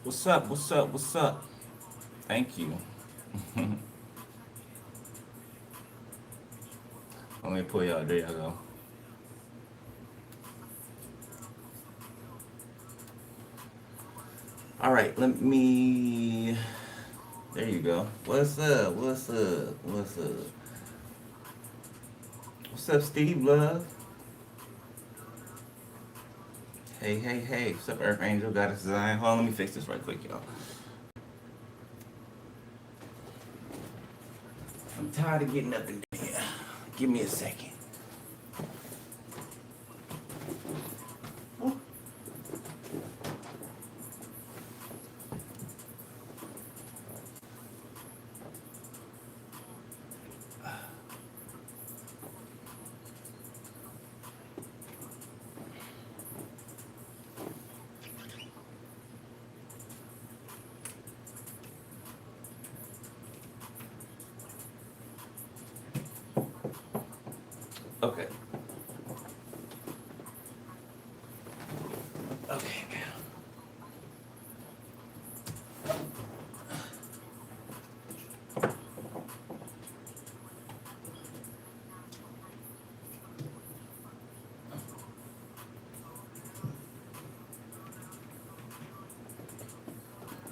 What's up? What's up? What's up? Thank you. Let me pull y'all. There y'all go. All right, let me. There you go. What's up? What's up? What's up? What's up, Steve Love? Hey, hey, hey. What's up, Earth Angel? Goddess Design. Hold on, let me fix this right quick, y'all. I'm tired of getting up in here. Give me a second. Okay. Okay.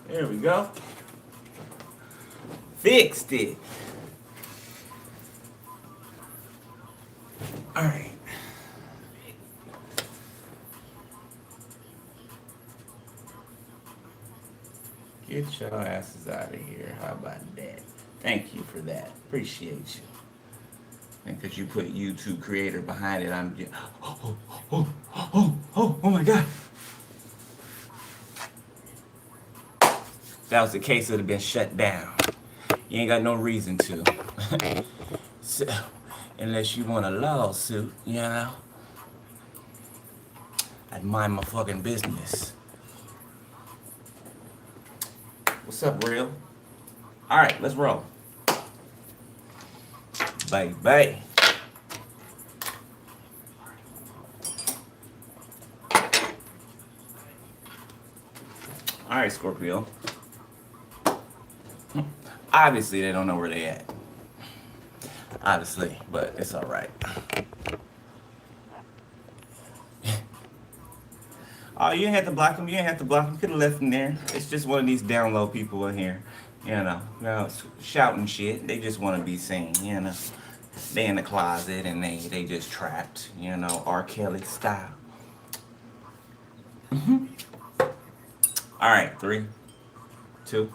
There we go. Fixed it. All right. Get your asses out of here. How about that? Thank you for that. Appreciate you. And because you put YouTube creator behind it, I'm just. Oh my God. If that was the case, it would have been shut down. You ain't got no reason to. So, unless you want a lawsuit, you know? I'd mind my fucking business. What's up, real? All right, let's roll. Bye, bye. All right, Scorpio. Obviously, they don't know where they at. Obviously, but it's all right. Oh, you didn't have to block them. You didn't have to block them. Could have left them there. It's just one of these down low people in here. Shouting shit. They just want to be seen, They in the closet and they just trapped, R. Kelly style. All right, 3, 2.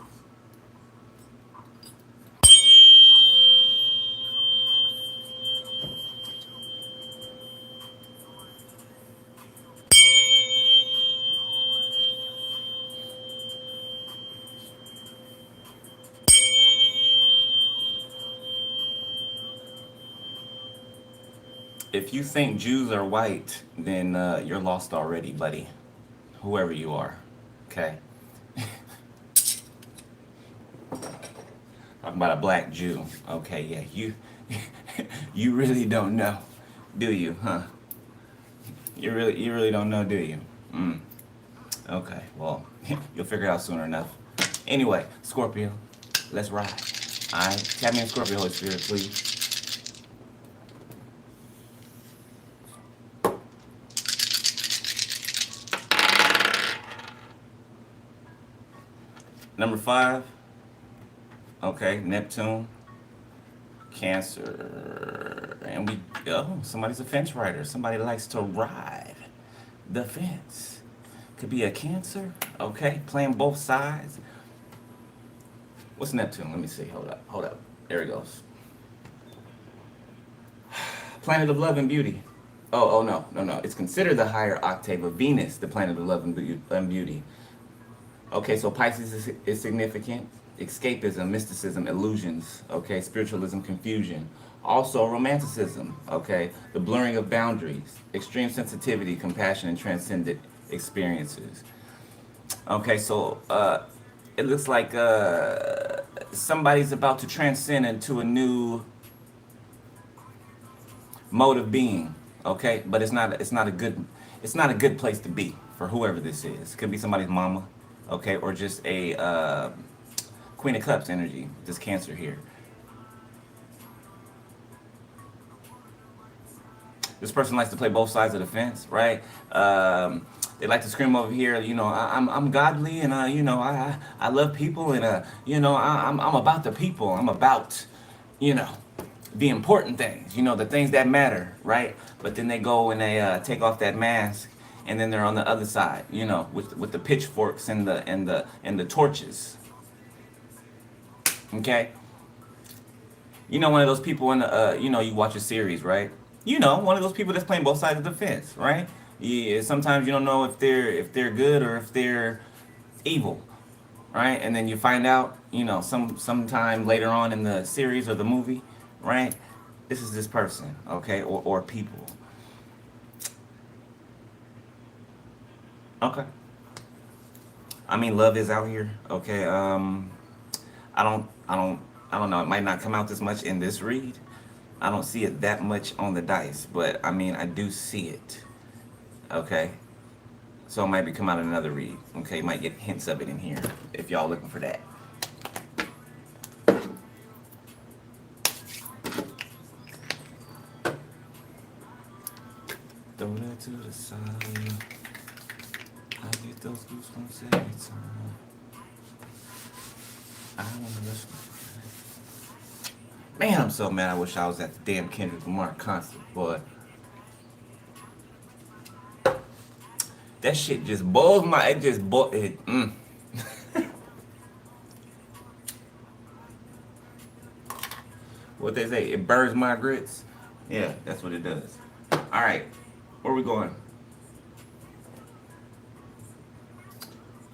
If you think Jews are white, then you're lost already, buddy. Whoever you are, okay? Talking about a black Jew. Okay, yeah, you really don't know, do you, huh? You really don't know, do you? Okay, well, you'll figure it out soon enough. Anyway, Scorpio, let's ride. Alright, tap me in Scorpio, Holy Spirit, please. Number 5, okay, Neptune, Cancer, and somebody's a fence rider. Somebody likes to ride the fence. Could be a Cancer, okay, playing both sides. What's Neptune? Let me see. Hold up. There it goes. Planet of love and beauty. Oh no. It's considered the higher octave of Venus, the planet of love and beauty. Okay, so Pisces is significant. Escapism, mysticism, illusions, okay, spiritualism, confusion. Also romanticism, okay, the blurring of boundaries, extreme sensitivity, compassion, and transcendent experiences. Okay, so it looks like somebody's about to transcend into a new mode of being, okay, but it's not a good place to be for whoever this is. Could be somebody's mama, okay, or just a Queen of Cups energy, this Cancer here. This person likes to play both sides of the fence, right? They like to scream over here, you know, I'm godly, and you know, I love people, and you know, I'm about the people. I'm about, you know, the important things, you know, the things that matter, right? But then they go and they take off that mask, and then they're on the other side, you know, with the pitchforks and the torches. Okay, you know, one of those people in the you know, you watch a series, right? You know, one of those people that's playing both sides of the fence, right? Yeah, sometimes you don't know if they're good or if they're evil, right? And then you find out, you know, sometime later on in the series or the movie, right? This is this person, okay, or people. Okay. I mean, love is out here, okay. I don't know. It might not come out this much in this read. I don't see it that much on the dice, but I mean, I do see it. Okay, so it might be come out in another read. Okay, you might get hints of it in here if y'all looking for that. Throw that to the side. I get those goosebumps every time. I wanna listen. Man, I'm so mad. I wish I was at the damn Kendrick Lamar concert, boy. That shit just boils my. It just boils. What they say? It burns my grits. Yeah, that's what it does. All right, where we going?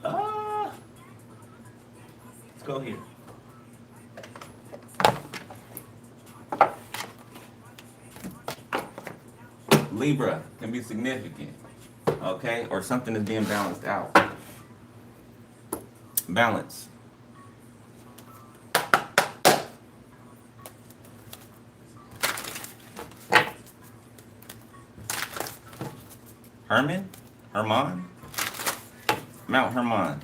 Let's go here. Libra can be significant, okay? Or something is being balanced out. Balance. Herman? Herman? Mount Herman.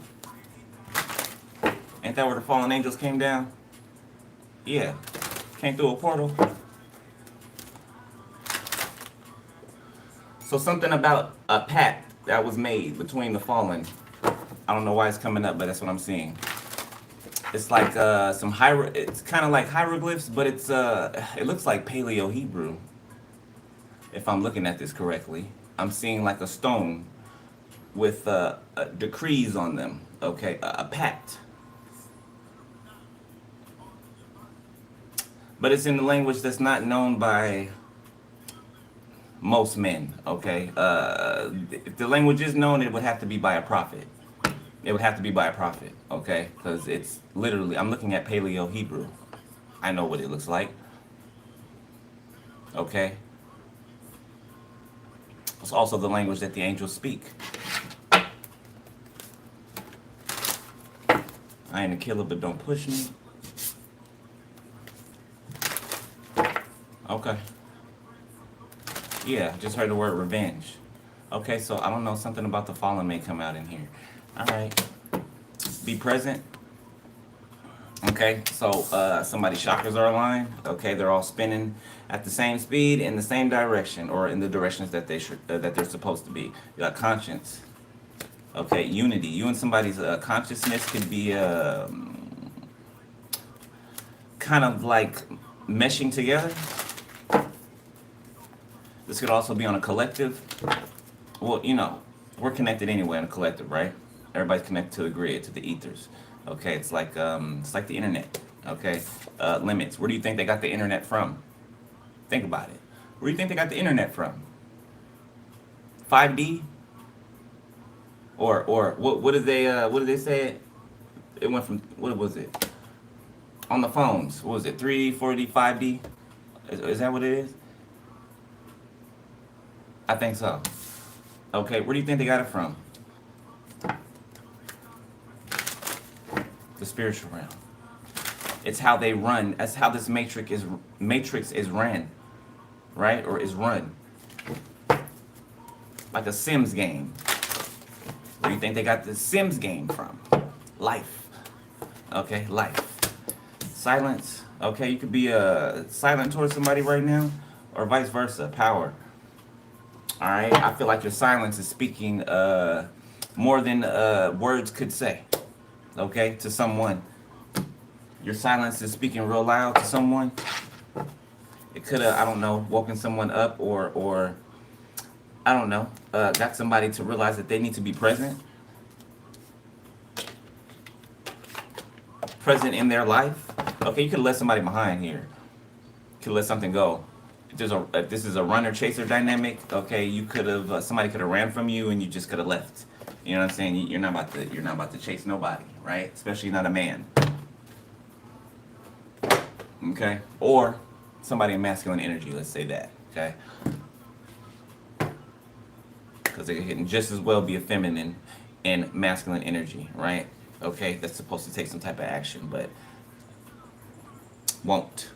Ain't that where the fallen angels came down? Yeah. Came through a portal. So something about a pact that was made between the fallen. I don't know why it's coming up, but that's what I'm seeing. It's like it's kind of like hieroglyphs, but it's it looks like Paleo Hebrew. If I'm looking at this correctly, I'm seeing like a stone with decrees on them. Okay, a pact. But it's in the language that's not known by most men, okay? If the language is known, it would have to be by a prophet. It would have to be by a prophet, okay? Because it's literally, I'm looking at Paleo Hebrew. I know what it looks like, okay? It's also the language that the angels speak. I ain't a killer, but don't push me. Okay. Yeah, just heard the word revenge. Okay, so I don't know, something about the fallen may come out in here. All right. Be present. Okay, so somebody's chakras are aligned. Okay, they're all spinning at the same speed in the same direction, or in the directions that they should that they're supposed to be. You got conscience. Okay, unity. You and somebody's consciousness could be kind of like meshing together. This could also be on a collective. Well, you know, we're connected anyway on a collective, right? Everybody's connected to the grid, to the ethers. Okay, it's like the internet. Okay, limits. Where do you think they got the internet from? Think about it. Where do you think they got the internet from? 5D? Or what did they say? It went from, what was it? On the phones, what was it? 3D, 4D, 5D? Is that what it is? I think so. Okay, where do you think they got it from? The spiritual realm. It's how they run. That's how this matrix is ran, right? Or is run. Like a Sims game. Where do you think they got the Sims game from? Life. Okay, life. Silence. Okay, you could be silent towards somebody right now, or vice versa. Power. All right, I feel like your silence is speaking more than words could say. Okay, to someone. Your silence is speaking real loud to someone. It could have, I don't know, woken someone up, or I don't know, got somebody to realize that they need to be present in their life. Okay, you could let somebody behind here. You could let something go. If this is a runner chaser dynamic, okay, you could have somebody could have ran from you and you just could have left. You know what I'm saying? You're not about to chase nobody, right? Especially not a man. Okay, or somebody in masculine energy. Let's say that. Okay, because they can just as well be a feminine and masculine energy, right? Okay, that's supposed to take some type of action, but won't.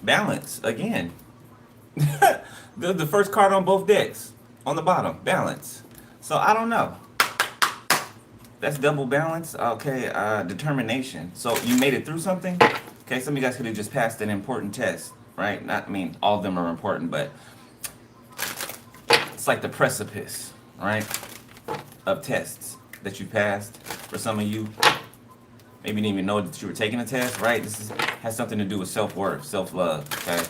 Balance again. the first card on both decks on the bottom, balance. So I don't know. That's double balance. Okay, determination. So you made it through something. Okay, some of you guys could have just passed an important test, right? Not, I mean, all of them are important, but it's like the precipice, right, of tests that you passed. For some of you, maybe you didn't even know that you were taking a test, right? This has something to do with self-worth, self-love, okay?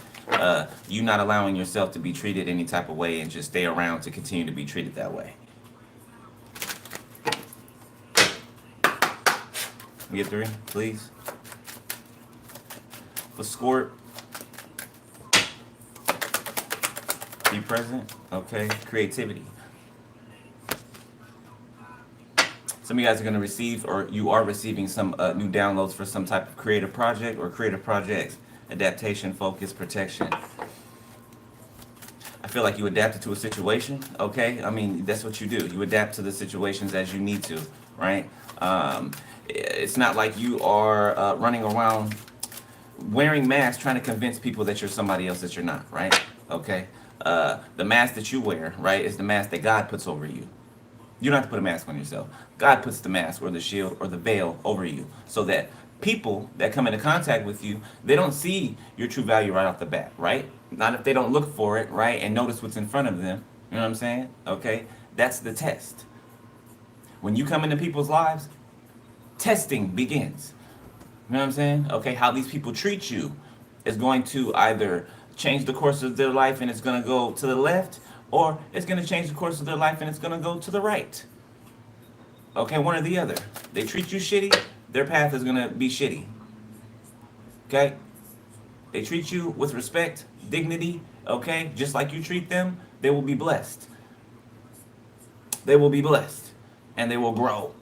You not allowing yourself to be treated any type of way and just stay around to continue to be treated that way. We get 3, please. For Scorp, be present, okay? Creativity. Some of you guys are going to receive, or you are receiving some new downloads for some type of creative project or creative projects. Adaptation, focus, protection. I feel like you adapted to a situation, okay? I mean, that's what you do. You adapt to the situations as you need to, right? It's not like you are running around wearing masks trying to convince people that you're somebody else that you're not, right? Okay? The mask that you wear, right, is the mask that God puts over you. You don't have to put a mask on yourself. God puts the mask or the shield or the veil over you so that people that come into contact with you, they don't see your true value right off the bat, right? Not if they don't look for it, right, and notice what's in front of them. You know what I'm saying? Okay? That's the test. When you come into people's lives, testing begins. You know what I'm saying? Okay, how these people treat you is going to either change the course of their life and it's going to go to the left, or it's going to change the course of their life and it's going to go to the right. Okay, one or the other. They treat you shitty, their path is going to be shitty. Okay? They treat you with respect, dignity, okay? Just like you treat them, they will be blessed. They will be blessed. And they will grow.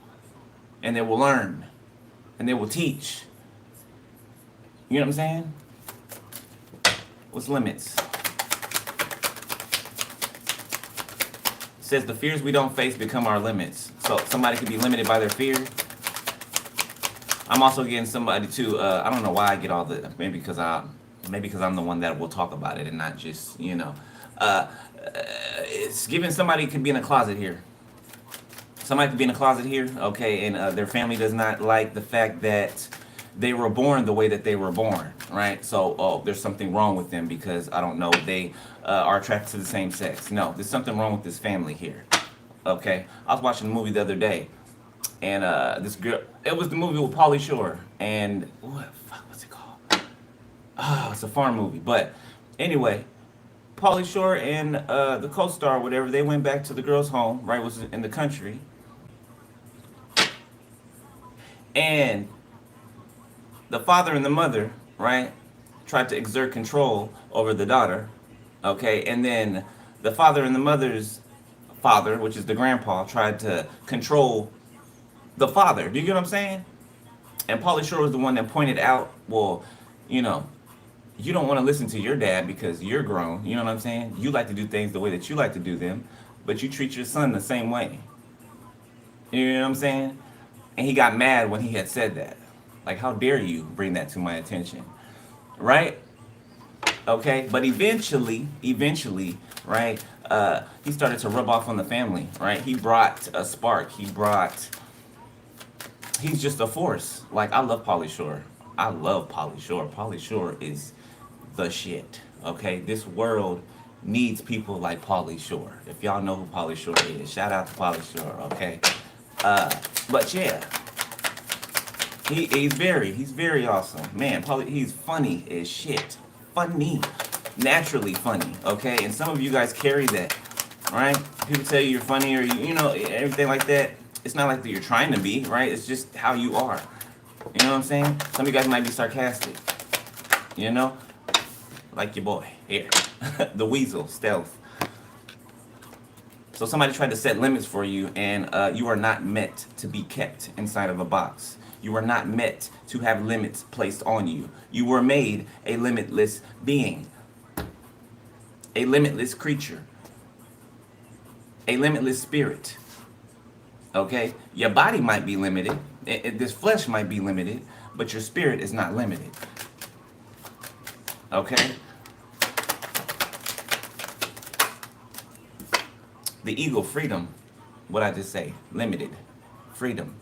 And they will learn. And they will teach. You know what I'm saying? What's limits? It says the fears we don't face become our limits. So somebody could be limited by their fear. I'm also getting somebody too. I don't know why I get all the maybe because I'm the one that will talk about it and not just it's giving somebody could be in a closet here. Somebody could be in a closet here, okay, and their family does not like the fact that they were born the way that they were born, right? So, there's something wrong with them because, I don't know, they are attracted to the same sex. No, there's something wrong with this family here, okay? I was watching a movie the other day, and this girl, it was the movie with Pauly Shore, and, what's it called? Oh, it's a farm movie, but anyway, Pauly Shore and the co-star, whatever, they went back to the girl's home, right, was in the country, and the father and the mother, right, tried to exert control over the daughter, okay, and then the father and the mother's father, which is the grandpa, tried to control the father. Do you get what I'm saying? And Pauly Shore was the one that pointed out, well, you don't want to listen to your dad because you're grown. You know what I'm saying? You like to do things the way that you like to do them, but you treat your son the same way. You know what I'm saying? And he got mad when he had said that. Like, how dare you bring that to my attention, right? Okay, but eventually, right, he started to rub off on the family, right? He brought a spark. He's just a force. Like, I love Pauly Shore. I love Pauly Shore. Pauly Shore is the shit, okay? This world needs people like Pauly Shore. If y'all know who Pauly Shore is, shout out to Pauly Shore, okay? But yeah, he's very awesome. Man, Pauly, he's funny as shit. Funny. Naturally funny, okay? And some of you guys carry that, right? People tell you you're funny or, you know, everything like that. It's not like that you're trying to be, right? It's just how you are. You know what I'm saying? Some of you guys might be sarcastic, you know? Like your boy here, the weasel, stealth. So somebody tried to set limits for you, and you are not meant to be kept inside of a box. You are not meant to have limits placed on you. You were made a limitless being, a limitless creature, a limitless spirit. Okay? Your body might be limited. This flesh might be limited, but your spirit is not limited. Okay? The ego, freedom. What I just say? Limited. Freedom.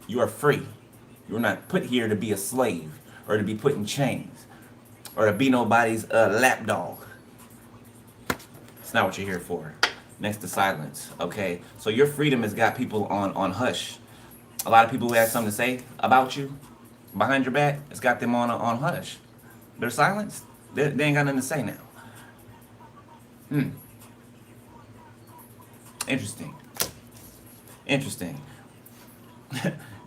You are free. You're not put here to be a slave or to be put in chains or to be nobody's lapdog. It's not what you're here for. Next to silence, okay? So your freedom has got people on hush. A lot of people who have something to say about you behind your back, it's got them on hush. They're silenced. They ain't got nothing to say now. Interesting.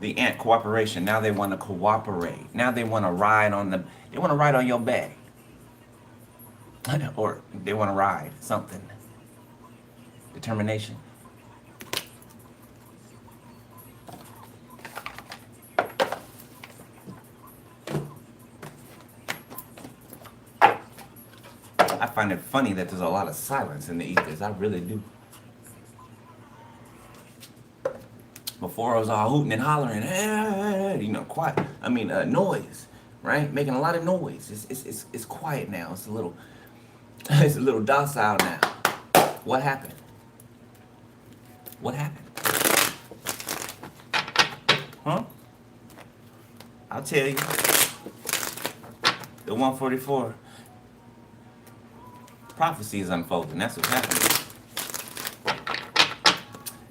The ant cooperation. Now they want to cooperate. Now they want to ride on your back. Or they want to ride something. Determination. I find it funny that there's a lot of silence in the ethers. I really do. Before I was all hooting and hollering, you know, quiet. I mean, noise, right? Making a lot of noise. It's quiet now. It's a little docile now. What happened? What happened? Huh? I'll tell you. The 144 prophecy is unfolding. That's what's happening.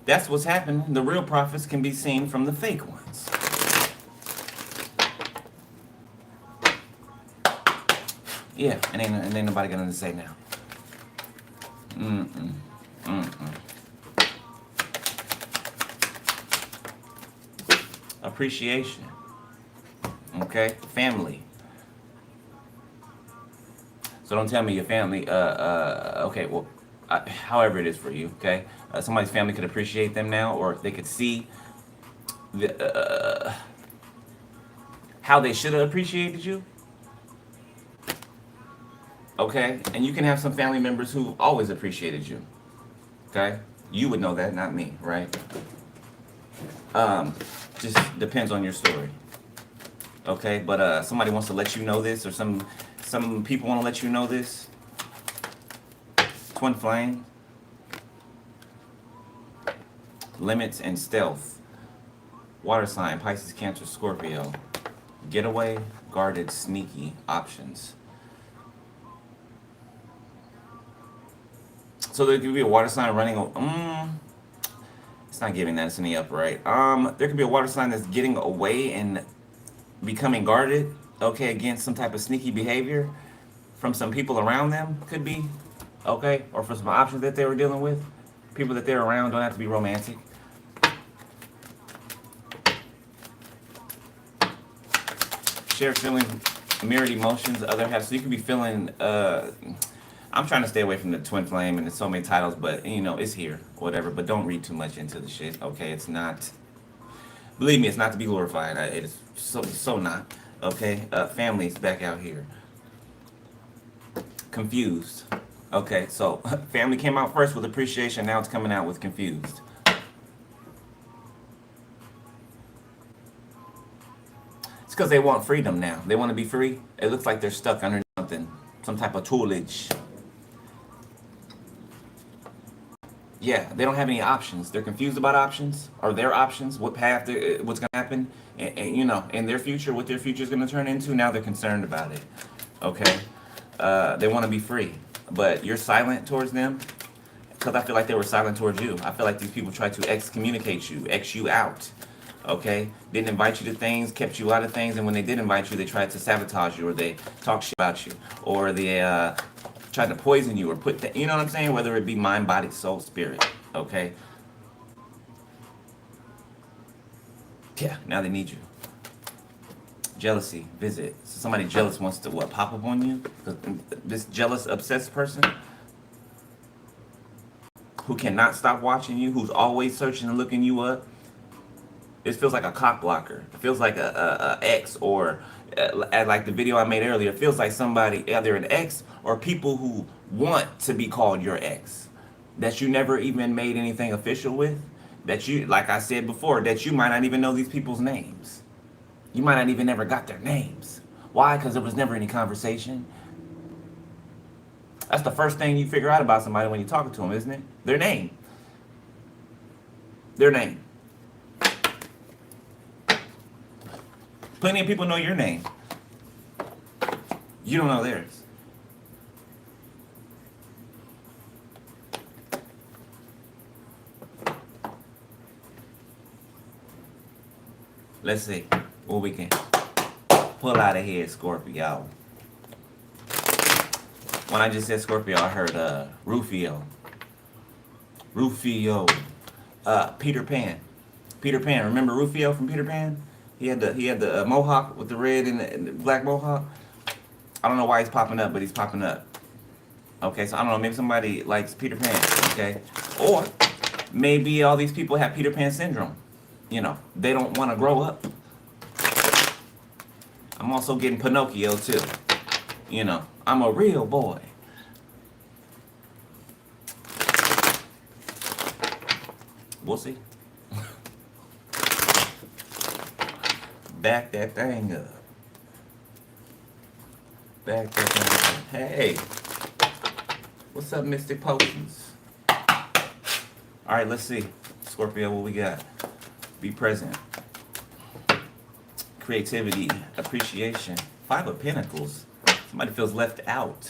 That's what's happening. The real prophets can be seen from the fake ones. Yeah, and ain't nobody got nothing to say now. Appreciation. Okay? Family. So don't tell me your family, okay, well, however it is for you, okay? Somebody's family could appreciate them now, or they could see how they should have appreciated you. Okay? And you can have some family members who always appreciated you. Okay? You would know that, not me, right? Just depends on your story. Okay? But somebody wants to let you know this, or some people want to let you know this. Twin flame. Limits and stealth. Water sign, Pisces, Cancer, Scorpio. Getaway, guarded, sneaky options. So there could be a water sign running. It's not giving that. It's in the upright. There could be a water sign that's getting away and becoming guarded. Okay, against some type of sneaky behavior from some people around them. Could be. Okay, or for some options that they were dealing with. People that they're around don't have to be romantic. Shared feelings, mirrored emotions, other half. So you could be feeling. I'm trying to stay away from the twin flame and there's so many titles, but you know it's here, whatever. But don't read too much into the shit. Okay, it's not. Believe me, it's not to be glorified. It is so not. Okay, families back out here. Confused. Okay, so family came out first with appreciation. Now it's coming out with confused. because they want freedom now. They want to be free. It looks like they're stuck under something, some type of toolage. Yeah, they don't have any options. They're confused about options, or their options, what path, what's going to happen, and you know, in their future, what their future is going to turn into. Now they're concerned about it. Okay, they want to be free, but you're silent towards them because I feel like they were silent towards you. I feel like these people tried to excommunicate you, X you out. Okay, didn't invite you to things, kept you out of things, and when they did invite you, they tried to sabotage you, or they talk shit about you, or they tried to poison you, or put you know what I'm saying, whether it be mind, body, soul, spirit. Okay, yeah, now they need you. Jealousy, visit. So somebody jealous wants to what, pop up on you? This jealous, obsessed person who cannot stop watching you, who's always searching and looking you up. It feels like a cock blocker. It feels like a ex, or like the video I made earlier. It feels like somebody, either an ex or people who want to be called your ex, that you never even made anything official with. That you, like I said before, that you might not even know these people's names. You might not even ever got their names. Why? Because there was never any conversation. That's the first thing you figure out about somebody when you're talking to them, isn't it? Their name. Their name. Plenty of people know your name. You don't know theirs. Let's see what we can pull out of here, Scorpio. When I just said Scorpio, I heard Rufio. Peter Pan. Peter Pan. Remember Rufio from Peter Pan? He had the mohawk with the red and the black mohawk. I don't know why he's popping up, but he's popping up. Okay, so I don't know. Maybe somebody likes Peter Pan. Okay, or maybe all these people have Peter Pan syndrome. You know, they don't want to grow up. I'm also getting Pinocchio too. You know, I'm a real boy. We'll see. Back that thing up. Back that thing up. Hey. What's up, Mystic Potions? Alright, let's see. Scorpio, what we got? Be present. Creativity. Appreciation. 5 of Pentacles. Somebody feels left out.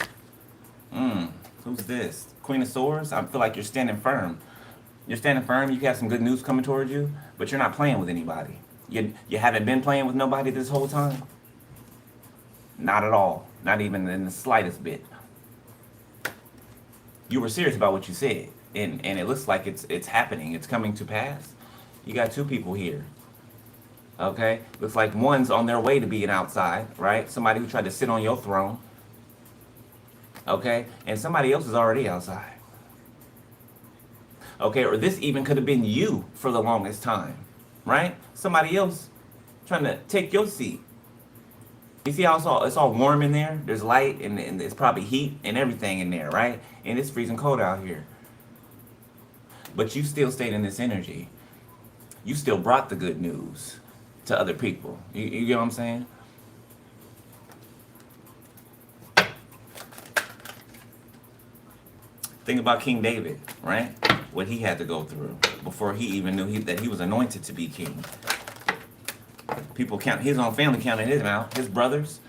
Who's this? Queen of Swords? I feel like you're standing firm. You're standing firm. You have some good news coming towards you, but you're not playing with anybody. You haven't been playing with nobody this whole time? Not at all. Not even in the slightest bit. You were serious about what you said, and it looks like it's happening. It's coming to pass. You got 2 people here. Okay? Looks like one's on their way to being outside, right? Somebody who tried to sit on your throne. Okay? And somebody else is already outside. Okay? Or this even could have been you for the longest time. Right? Somebody else trying to take your seat. You see how it's all warm in there? There's light and it's probably heat and everything in there, right? And it's freezing cold out here. But you still stayed in this energy. You still brought the good news to other people. You get what I'm saying? Think about King David, right? What he had to go through before he even knew that he was anointed to be king. People count, his own family counted him out, his brothers,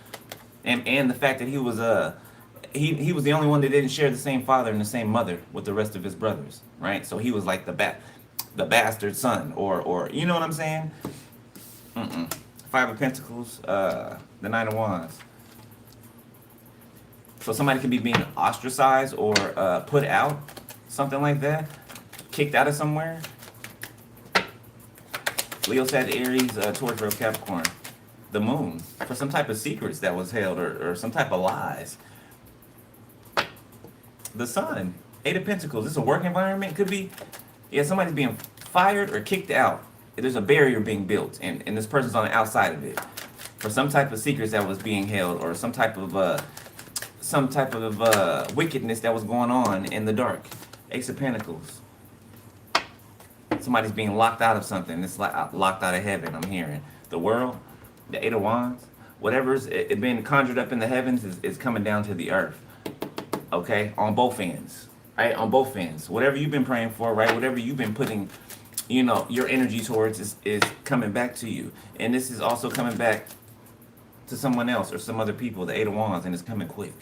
and the fact that he was he was the only one that didn't share the same father and the same mother with the rest of his brothers, right? So he was like the bastard son, or you know what I'm saying? 5 of Pentacles, the 9 of Wands. So somebody could be being ostracized or put out, something like that, kicked out of somewhere. Leo, Sag, Aries, Taurus, Virgo, Capricorn. The moon. For some type of secrets that was held, or some type of lies. The sun. 8 of Pentacles. This is a work environment. Could be, yeah, somebody's being fired or kicked out. There's a barrier being built, and this person's on the outside of it. For some type of secrets that was being held, or some type of wickedness that was going on in the dark. Ace of Pentacles. Somebody's being locked out of something. It's like locked out of heaven, I'm hearing. The world. The Eight of Wands. Whatever's it been conjured up in the heavens is coming down to the earth. Okay? On both ends. Right? On both ends. Whatever you've been praying for, right? Whatever you've been putting, you know, your energy towards is coming back to you. And this is also coming back to someone else or some other people, the Eight of Wands, and it's coming quick.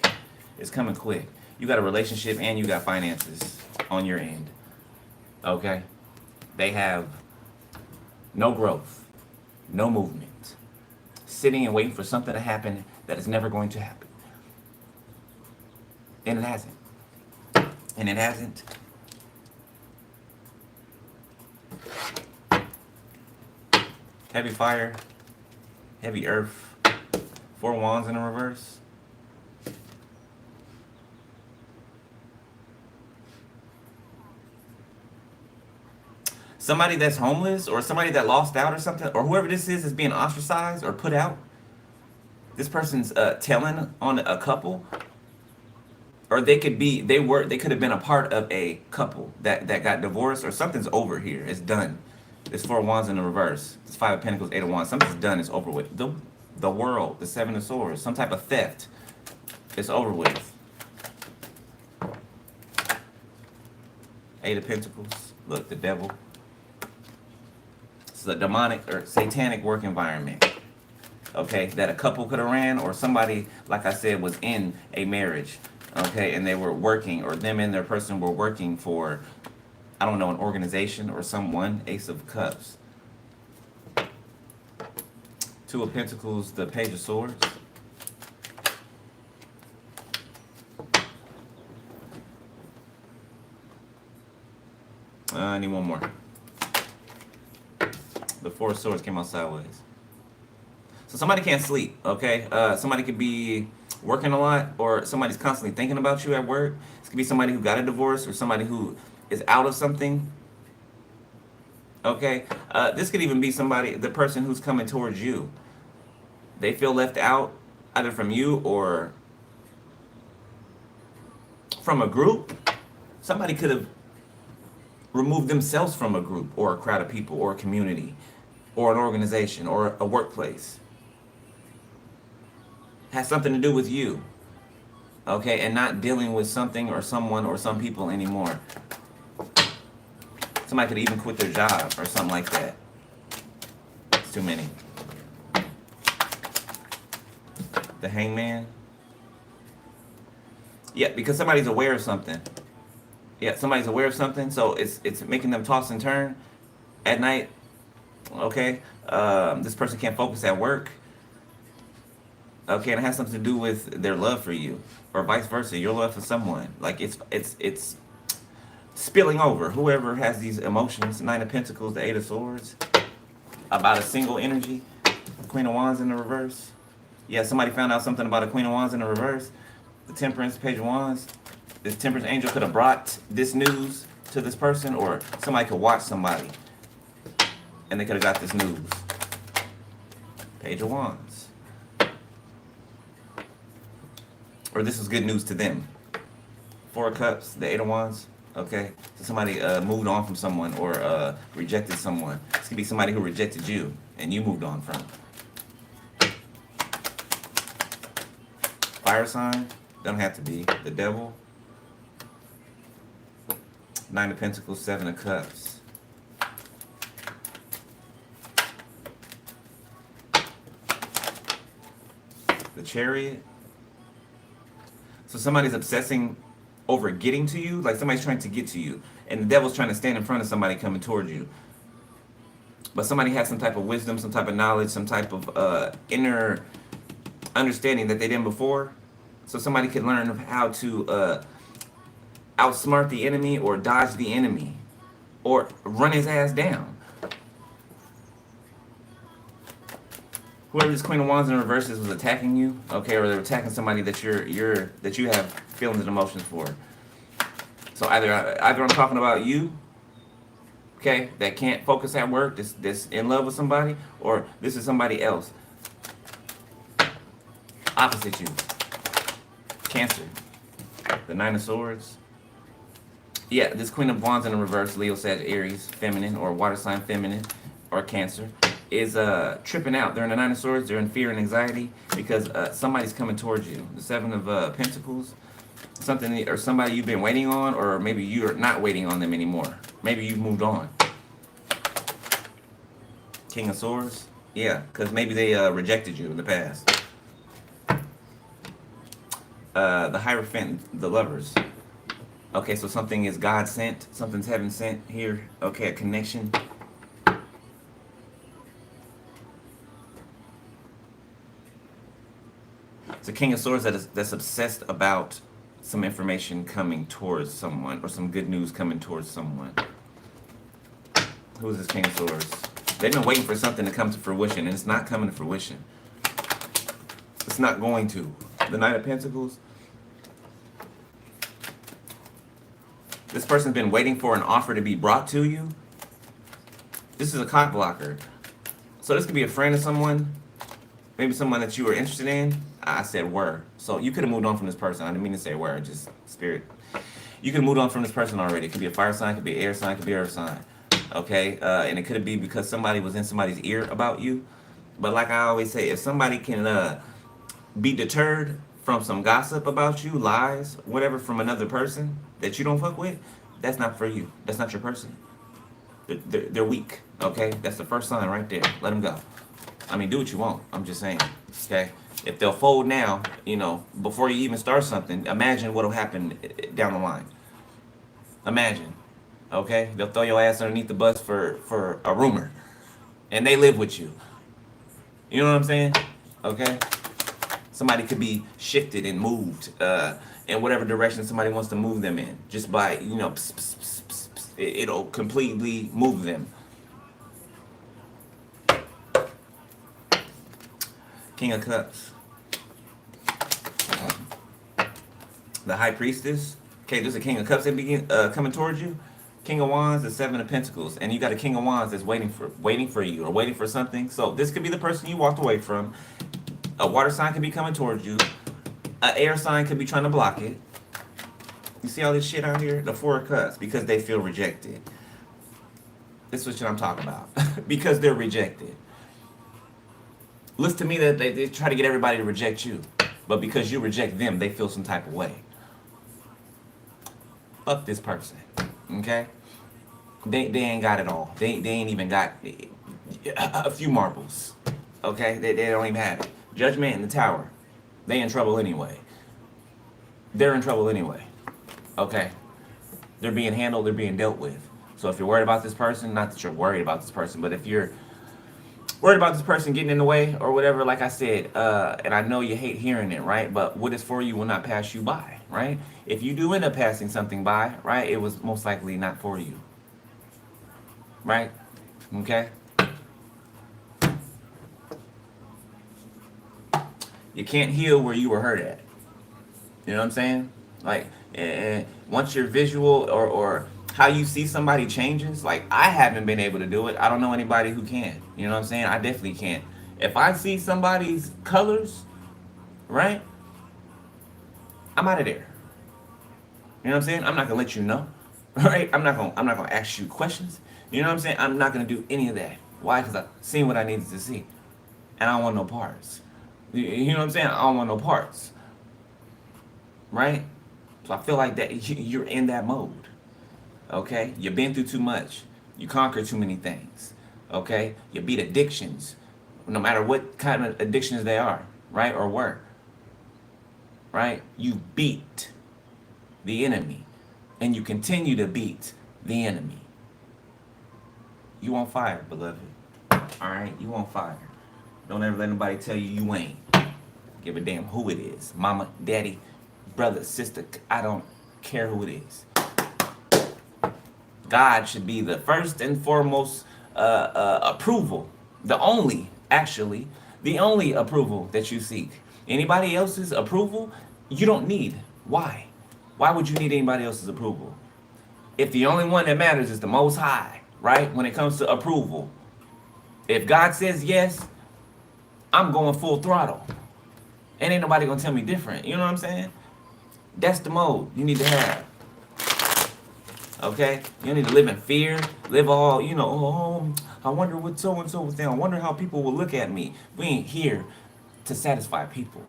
It's coming quick. You got a relationship and you got finances on your end. Okay? They have no growth, no movement. Sitting and waiting for something to happen that is never going to happen. And it hasn't. And it hasn't. Heavy fire, heavy earth, Four Wands in the reverse. Somebody that's homeless or somebody that lost out or something, or whoever this is being ostracized or put out. This person's telling on a couple, or they could have been a part of a couple that got divorced, or something's over here. It's done. There's Four Wands in the reverse. It's Five of Pentacles, Eight of Wands. Something's done. It's over with. The world, the Seven of Swords, some type of theft. It's over with. Eight of Pentacles. Look, the devil. It's a demonic or satanic work environment. Okay, that a couple could have ran, or somebody, like I said, was in a marriage. Okay, and they were working, or them and their person were working for, I don't know, an organization or someone. Ace of Cups. Two of Pentacles, the Page of Swords. I need one more. The Four of Swords came out sideways. So somebody can't sleep, okay? Somebody could be working a lot, or somebody's constantly thinking about you at work. This could be somebody who got a divorce, or somebody who is out of something. Okay? This could even be somebody, the person who's coming towards you. They feel left out, either from you or from a group. Somebody could have removed themselves from a group or a crowd of people or a community or an organization or a workplace. Has something to do with you. Okay? And not dealing with something or someone or some people anymore. Somebody could even quit their job or something like that. It's too many. The Hangman. Yeah, because somebody's aware of something. Yeah, somebody's aware of something, so it's making them toss and turn at night. Okay? This person can't focus at work. Okay, and it has something to do with their love for you, or vice versa, your love for someone. Like it's spilling over. Whoever has these emotions, Nine of Pentacles, the Eight of Swords, about a single energy, Queen of Wands in the reverse. Yeah, somebody found out something about a Queen of Wands in the reverse. The Temperance, Page of Wands. This Temperance angel could have brought this news to this person, or somebody could watch somebody and they could have got this news. Page of Wands. Or this was good news to them. Four of Cups, the Eight of Wands. Okay, so somebody moved on from someone, or rejected someone. This could be somebody who rejected you and you moved on from. Fire sign, don't have to be. The Devil. Nine of Pentacles, Seven of Cups. The Chariot. So somebody's obsessing over getting to you, like somebody's trying to get to you, and the devil's trying to stand in front of somebody coming towards you. But somebody has some type of wisdom, some type of knowledge, some type of inner understanding that they didn't before. So somebody could learn how to outsmart the enemy, or dodge the enemy, or run his ass down. Whoever this Queen of Wands in reverse was attacking you, okay, or they're attacking somebody that you have feelings and emotions for. So either I'm talking about you, okay, that can't focus at work, this in love with somebody, or this is somebody else. Opposite you. Cancer. The Nine of Swords. Yeah, this Queen of Wands in the reverse, Leo, Sag, Aries, feminine, or water sign feminine, or Cancer. is tripping out. They're in the Nine of Swords. They're in fear and anxiety because somebody's coming towards you. The Seven of Pentacles, something or somebody you've been waiting on, or maybe you're not waiting on them anymore. Maybe you've moved on. King of Swords, yeah, because maybe they rejected you in the past. The Hierophant, the Lovers. Okay, so something is God sent, something's heaven sent here. Okay, a connection. It's a King of Swords that's obsessed about some information coming towards someone, or some good news coming towards someone. Who is this King of Swords? They've been waiting for something to come to fruition, and it's not coming to fruition. It's not going to. The Knight of Pentacles. This person's been waiting for an offer to be brought to you. This is a cock blocker. So this could be a friend of someone, maybe someone that you were interested in. I said were. So you could have moved on from this person. I didn't mean to say were, just spirit. You could have moved on from this person already. It could be a fire sign, it could be an air sign, it could be an earth sign. Okay? And it could be because somebody was in somebody's ear about you. But like I always say, if somebody can be deterred from some gossip about you, lies, whatever, from another person that you don't fuck with, that's not for you. That's not your person. They're weak, okay? That's the first sign right there. Let them go. I mean, do what you want. I'm just saying, okay? If they'll fold now, you know, before you even start something, imagine what'll happen down the line. Imagine, okay? They'll throw your ass underneath the bus for a rumor, and they live with you. You know what I'm saying? Okay? Somebody could be shifted and moved in whatever direction somebody wants to move them in. Just by, you know, it'll completely move them. King of Cups. The High Priestess. Okay, there's a King of Cups that coming towards you. King of Wands, the Seven of Pentacles. And you got a King of Wands that's waiting for you, or waiting for something. So this could be the person you walked away from. A water sign could be coming towards you. An air sign could be trying to block it. You see all this shit out here? The Four of Cups, because they feel rejected. This is what I'm talking about. Because they're rejected. Looks to me that they try to get everybody to reject you. But because you reject them, they feel some type of way. Fuck this person. Okay? They ain't got it all. They ain't even got a few marbles. Okay? They don't even have it. Judgment in the Tower. They in trouble anyway. They're in trouble anyway. Okay? They're being handled, they're being dealt with. So if you're worried about this person, not that you're worried about this person, but if you're worried about this person getting in the way or whatever, like I said, and I know you hate hearing it, right? But what is for you will not pass you by, right? If you do end up passing something by, right, it was most likely not for you. Right? Okay? You can't heal where you were hurt at. You know what I'm saying? Like, once your visual or how you see somebody changes, like, I haven't been able to do it. I don't know anybody who can. You know what I'm saying? I definitely can't. If I see somebody's colors, right, I'm out of there. You know what I'm saying? I'm not gonna let you know, right? I'm not gonna ask you questions. You know what I'm saying? I'm not gonna do any of that. Why? Because I've seen what I needed to see, and I don't want no parts. You know what I'm saying? I don't want no parts. Right? So I feel like that you're in that mode. Okay? You've been through too much. You conquered too many things. Okay? You beat addictions. No matter what kind of addictions they are. Right? Or were. Right? You beat the enemy. And you continue to beat the enemy. You on fire, beloved. Alright? You on fire. Don't ever let nobody tell you you ain't. Give a damn who it is. Mama, daddy, brother, sister. I don't care who it is. God should be the first and foremost approval. The only approval that you seek. Anybody else's approval, you don't need. Why? Why would you need anybody else's approval? If the only one that matters is the Most High, right? When it comes to approval. If God says yes, I'm going full throttle. And ain't nobody gonna tell me different. You know what I'm saying? That's the mode you need to have. Okay? You don't need to live in fear. Live all, you know, oh, I wonder what so-and-so was doing. I wonder how people will look at me. We ain't here to satisfy people.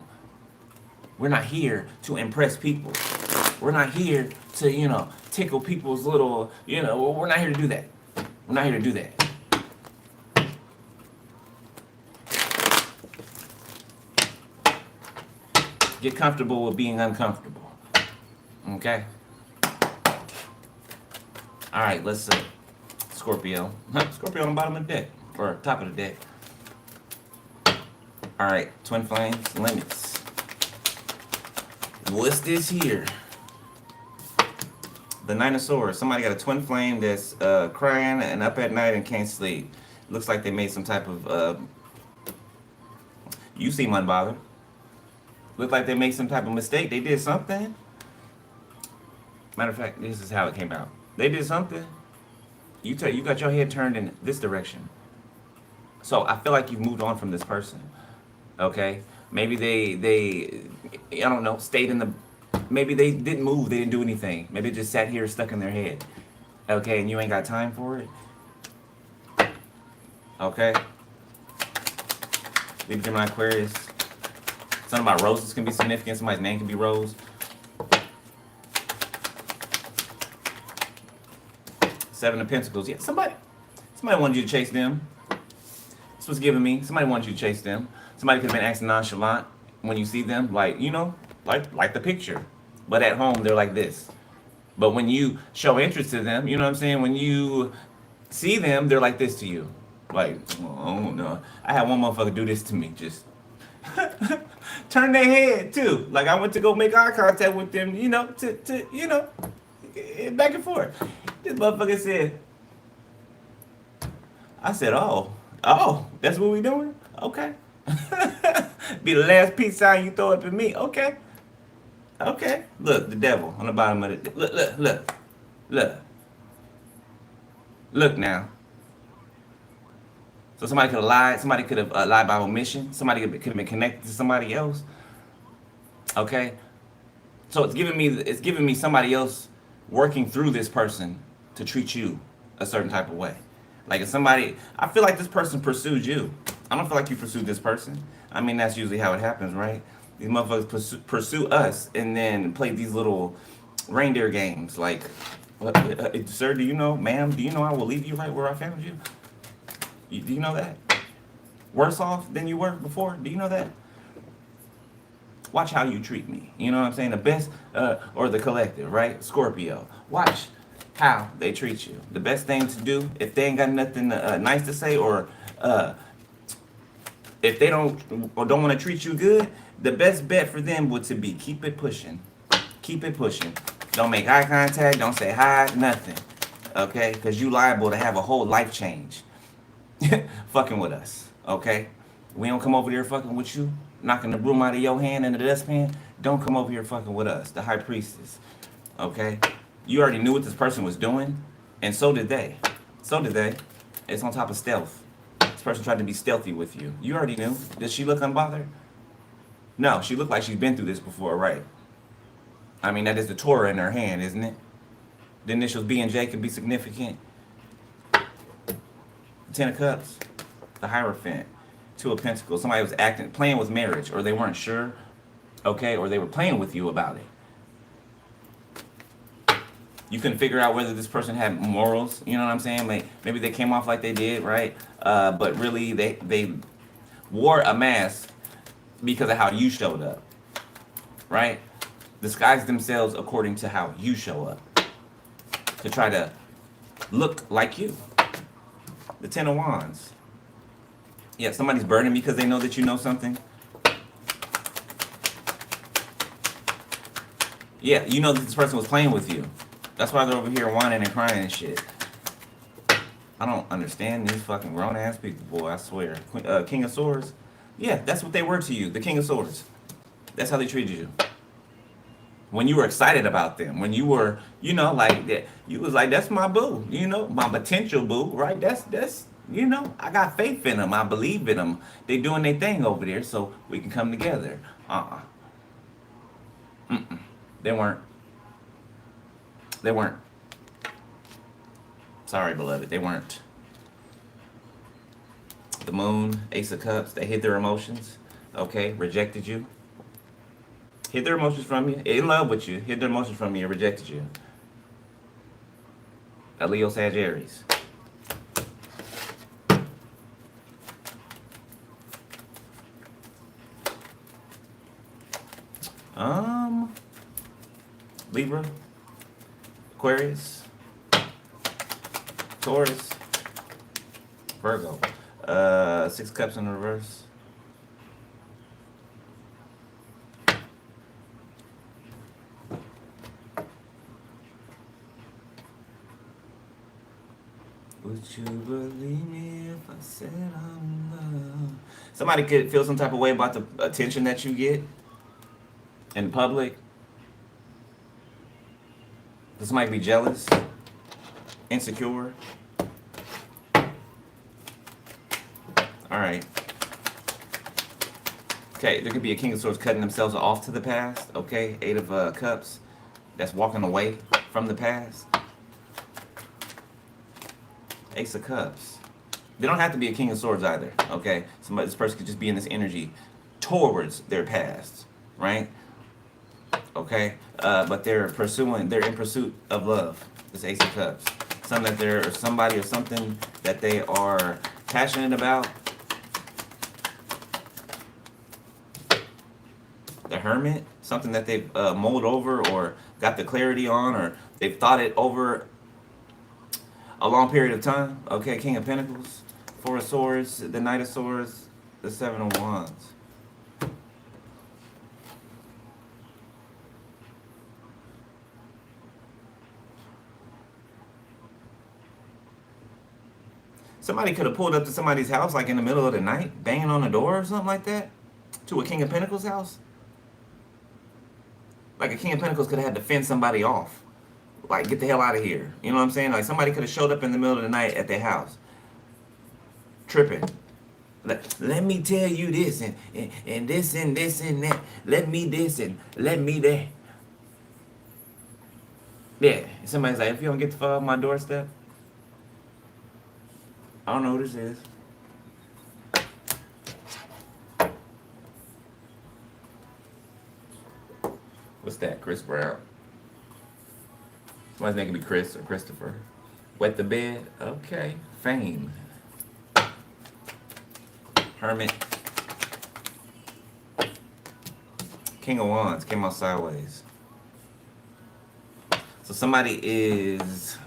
We're not here to impress people. We're not here to, you know, tickle people's little, you know, we're not here to do that. We're not here to do that. Get comfortable with being uncomfortable. Okay? Alright, let's see. Scorpio. Scorpio on the bottom of the deck. Or top of the deck. Alright, twin flames, limits. What's this here? The Nine of Swords. Somebody got a twin flame that's crying and up at night and can't sleep. Looks like they made some type of... you seem unbothered. Look like they made some type of mistake. They did something. Matter of fact, this is how it came out. They did something. You got your head turned in this direction. So I feel like you've moved on from this person. Okay? Maybe they I don't know, stayed in the... Maybe they didn't move. They didn't do anything. Maybe they just sat here stuck in their head. Okay? And you ain't got time for it. Okay? Libra, Gemini, Aquarius. Something about roses can be significant. Somebody's name can be Rose. Seven of Pentacles. Yeah, somebody wanted you to chase them. This was giving me. Somebody wanted you to chase them. Somebody could have been acting nonchalant when you see them, like, you know, like the picture. But at home, they're like this. But when you show interest to them, you know what I'm saying? When you see them, they're like this to you. Like, oh no. I had one motherfucker do this to me. Just turn their head too. Like I went to go make eye contact with them, you know, to you know, back and forth. This motherfucker said, I said, oh, that's what we doing? Okay. Be the last peace sign you throw up at me. Okay. Okay. Look, the devil on the bottom of it. Look. Look now. So somebody could have lied. Somebody could have lied by omission. Somebody could have been connected to somebody else. Okay. So it's giving me somebody else working through this person to treat you a certain type of way. Like if somebody, I feel like this person pursued you. I don't feel like you pursued this person. I mean, that's usually how it happens, right? These motherfuckers pursue us and then play these little reindeer games. Like, sir, do you know, ma'am, do you know I will leave you right where I found you? Do you know that? Worse off than you were before? Do you know that? Watch how you treat me. You know what I'm saying? The best, or the collective, right? Scorpio. Watch how they treat you. The best thing to do, if they ain't got nothing nice to say, or if they don't want to treat you good, the best bet for them would to be keep it pushing. Keep it pushing. Don't make eye contact. Don't say hi. Nothing. Okay? Because you liable to have a whole life change. Fucking with us, okay? We don't come over here fucking with you, knocking the broom out of your hand in the dustpan. Don't come over here fucking with us, the high priestess, okay? You already knew what this person was doing, and so did they. So did they. It's on top of stealth. This person tried to be stealthy with you. You already knew. Did she look unbothered? No, she looked like she's been through this before, right? I mean, that is the Torah in her hand, isn't it? The initials B and J could be significant. 10 of Cups, the Hierophant, 2 of Pentacles. Somebody was playing with marriage, or they weren't sure, okay, or they were playing with you about it. You couldn't figure out whether this person had morals, you know what I'm saying? Like, maybe they came off like they did, right? But really, they wore a mask because of how you showed up, right? Disguised themselves according to how you show up, to try to look like you. The 10 of Wands. Yeah, somebody's burning because they know that you know something. Yeah, you know that this person was playing with you. That's why they're over here whining and crying and shit. I don't understand these fucking grown ass people, boy, I swear. King of Swords. Yeah, that's what they were to you. The King of Swords. That's how they treated you. When you were excited about them, when you were, you know, like that, you was like, that's my boo, you know, my potential boo, right? That's, you know, I got faith in them. I believe in them. They doing their thing over there, so we can come together. They weren't. Sorry, beloved, they weren't. The moon, Ace of Cups, they hid their emotions, okay, rejected you. Hid their emotions from you, in love with you, hid their emotions from you, rejected you. A Leo Sagittarius. Libra, Aquarius, Taurus, Virgo. 6 Cups in reverse. Would you believe me if I said I'm love? Somebody could feel some type of way about the attention that you get in public. Somebody could be jealous, insecure. Alright. Okay, there could be a King of Swords cutting themselves off to the past. Okay, 8 of Cups. That's walking away from the past. Ace of Cups. They don't have to be a King of Swords either. Okay, this person could just be in this energy towards their past, right? Okay, but they're in pursuit of love. This Ace of Cups. Something that they're, or somebody or something that they are passionate about. The Hermit, something that they've mulled over or got the clarity on, or they've thought it over a long period of time. Okay, King of Pentacles, 4 of Swords, the Knight of Swords, the 7 of Wands. Somebody could have pulled up to somebody's house like in the middle of the night, banging on the door or something like that, to a King of Pentacles house. Like a King of Pentacles could have had to fend somebody off. Like, get the hell out of here. You know what I'm saying? Like, somebody could have showed up in the middle of the night at their house. Tripping. Let me tell you this, and this, and this, and that. Let me this, and let me that. Yeah. Somebody's like, if you don't get the fuck off my doorstep. I don't know who this is. What's that? Chris Brown. Somebody's name could be Chris or Christopher. Wet the bed. Okay. Fame. Hermit. King of Wands came out sideways. So somebody is,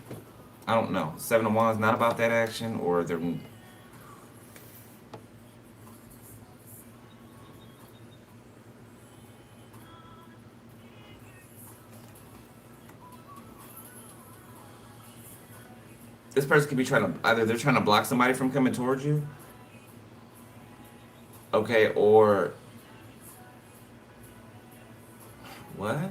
I don't know, 7 of Wands not about that action, or they're... This person could be trying to, either they're trying to block somebody from coming towards you, okay, or what?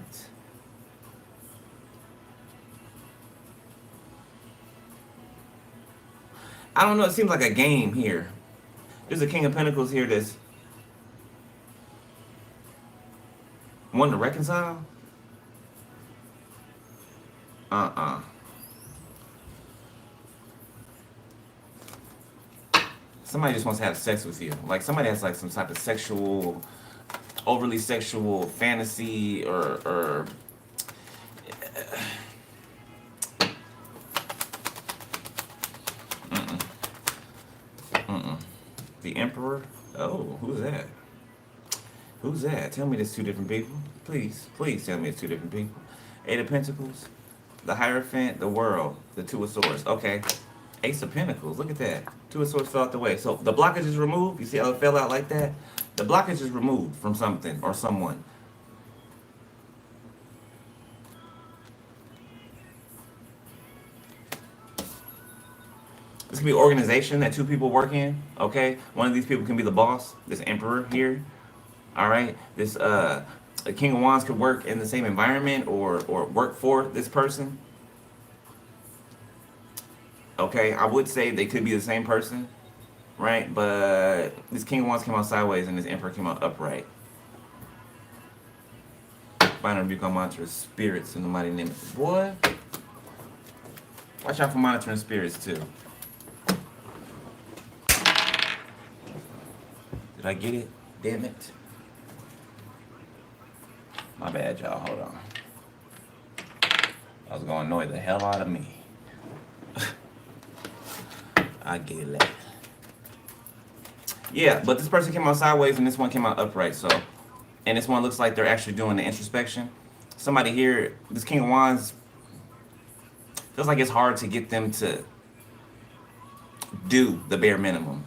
I don't know, it seems like a game here. There's a King of Pentacles here that's wanting to reconcile. Somebody just wants to have sex with you. Like somebody has like some type of sexual, overly sexual fantasy or The Emperor? Oh, who's that? Who's that? Tell me there's 2 different people. Please, please tell me it's 2 different people. 8 of Pentacles, the Hierophant, the World, the 2 of Swords. Okay. Ace of Pentacles, look at that. 2 of Swords fell out the way. So the blockage is removed. You see how it fell out like that? The blockage is removed from something or someone. This can be an organization that 2 people work in, okay? One of these people can be the boss, this Emperor here, all right? This a King of Wands could work in the same environment or work for this person. Okay, I would say they could be the same person, right? But this King of Wands came out sideways and this Emperor came out upright. Bind and rebuke all monsters, spirits in the mighty name of... Boy. Watch out for monitoring spirits too. Did I get it? Damn it. My bad, y'all. Hold on. I was gonna annoy the hell out of me. I get it. Yeah, but this person came out sideways and this one came out upright, so. And this one looks like they're actually doing the introspection. Somebody here, this King of Wands, feels like it's hard to get them to do the bare minimum.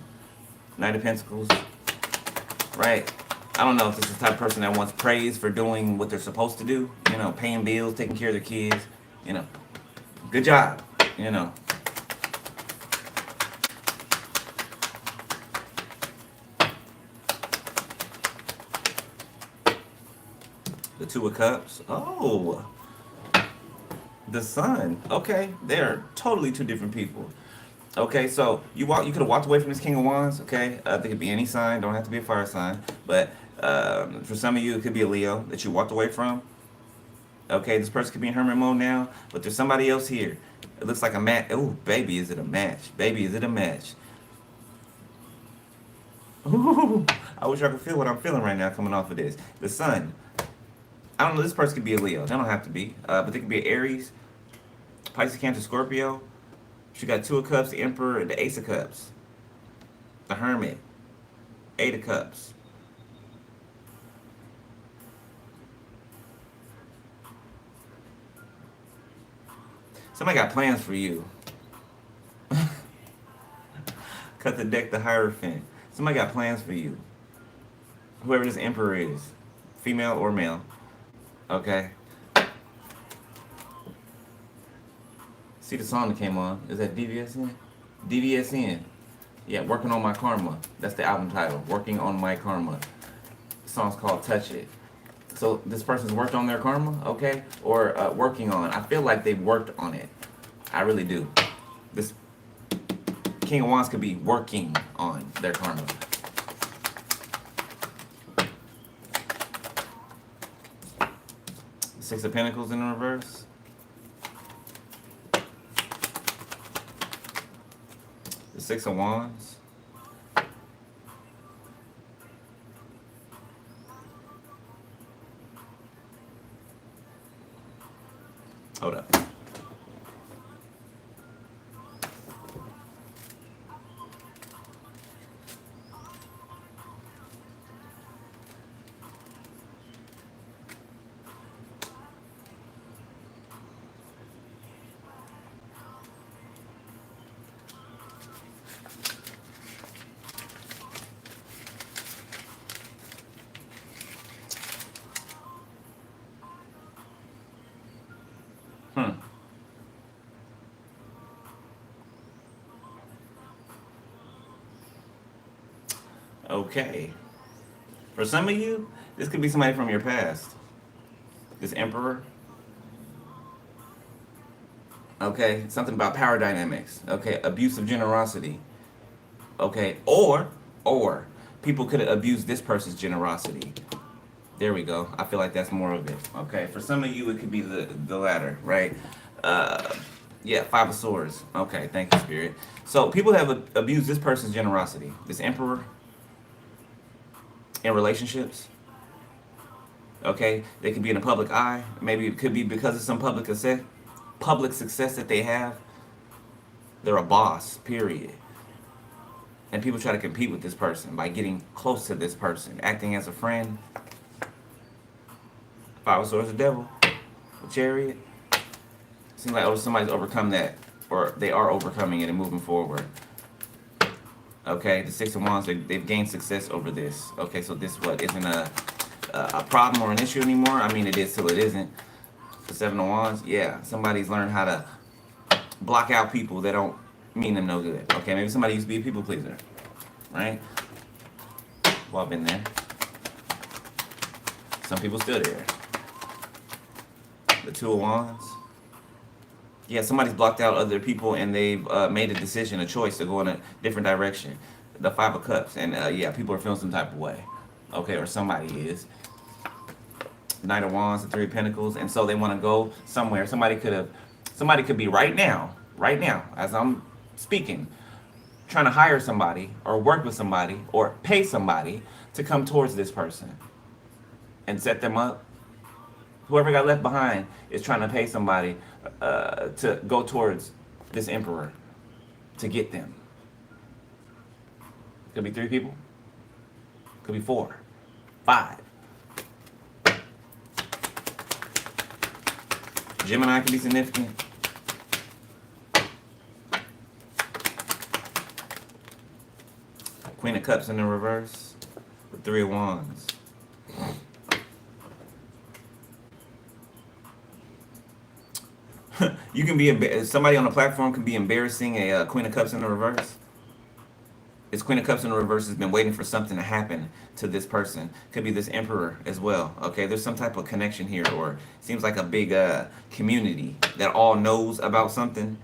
Knight of Pentacles, right? I don't know if this is the type of person that wants praise for doing what they're supposed to do. You know, paying bills, taking care of their kids. You know, good job. You know. The Two of Cups. Oh, the Sun. Okay, they're totally two different people. Okay, so you could have walked away from this King of Wands. Okay, I think it could be any sign. Don't have to be a fire sign. But for some of you, it could be a Leo that you walked away from. Okay, this person could be in hermit mode now, but there's somebody else here. It looks like a match. Oh, baby, is it a match? Baby, is it a match? Ooh, I wish I could feel what I'm feeling right now coming off of this. The Sun. I don't know. This person could be a Leo. They don't have to be, but they could be an Aries, Pisces, Cancer, Scorpio. She got Two of Cups, the Emperor, and the Ace of Cups. The Hermit. Eight of Cups. Somebody got plans for you. Cut the deck, the Hierophant. Somebody got plans for you. Whoever this Emperor is. Female or male. Okay. See the song that came on? Is that DVSN? DVSN. Yeah, Working on My Karma. That's the album title. Working on My Karma. The song's called Touch It. So this person's worked on their karma, okay? Or working on. I feel like they've worked on it. I really do. This King of Wands could be working on their karma. Six of Pentacles in the reverse. The Six of Wands. Hold up. Okay. For some of you, this could be somebody from your past. This Emperor. Okay, something about power dynamics. Okay, abuse of generosity. Okay, or people could abuse this person's generosity. There we go. I feel like that's more of it. Okay, for some of you, it could be the latter, right? Yeah, Five of Swords. Okay, thank you, Spirit. So people have abused this person's generosity. This Emperor. In relationships. Okay, they could be in the public eye. Maybe it could be because of some public success that they have. They're a boss, period. And people try to compete with this person by getting close to this person, acting as a friend. Five of Swords, the Devil, the Chariot. Seems like somebody's overcome that, or they are overcoming it and moving forward. Okay, the Six of Wands, they've gained success over this. Okay, so this isn't a problem or an issue anymore. I mean, it is till it isn't. The Seven of Wands, yeah, somebody's learned how to block out people that don't mean them no good. Okay, maybe somebody used to be a people pleaser, right? Well, I've been there. Some people still there. The Two of Wands. Yeah, somebody's blocked out other people and they've made a decision, a choice to go in a different direction. The Five of Cups. And yeah, people are feeling some type of way. Okay, or somebody is. Knight of Wands, the Three of Pentacles. And so they want to go somewhere. Somebody could be right now right now, as I'm speaking, trying to hire somebody or work with somebody or pay somebody to come towards this person and set them up. Whoever got left behind is trying to pay somebody to go towards this emperor to get them. Could be 3 people. Could be 4, 5. Gemini could be significant. Queen of Cups in the reverse. The 3 of Wands. You can be somebody on the platform can be embarrassing a Queen of Cups in the reverse. This Queen of Cups in the reverse has been waiting for something to happen to this person. Could be this emperor as well. Okay, there's some type of connection here, or seems like a big community that all knows about something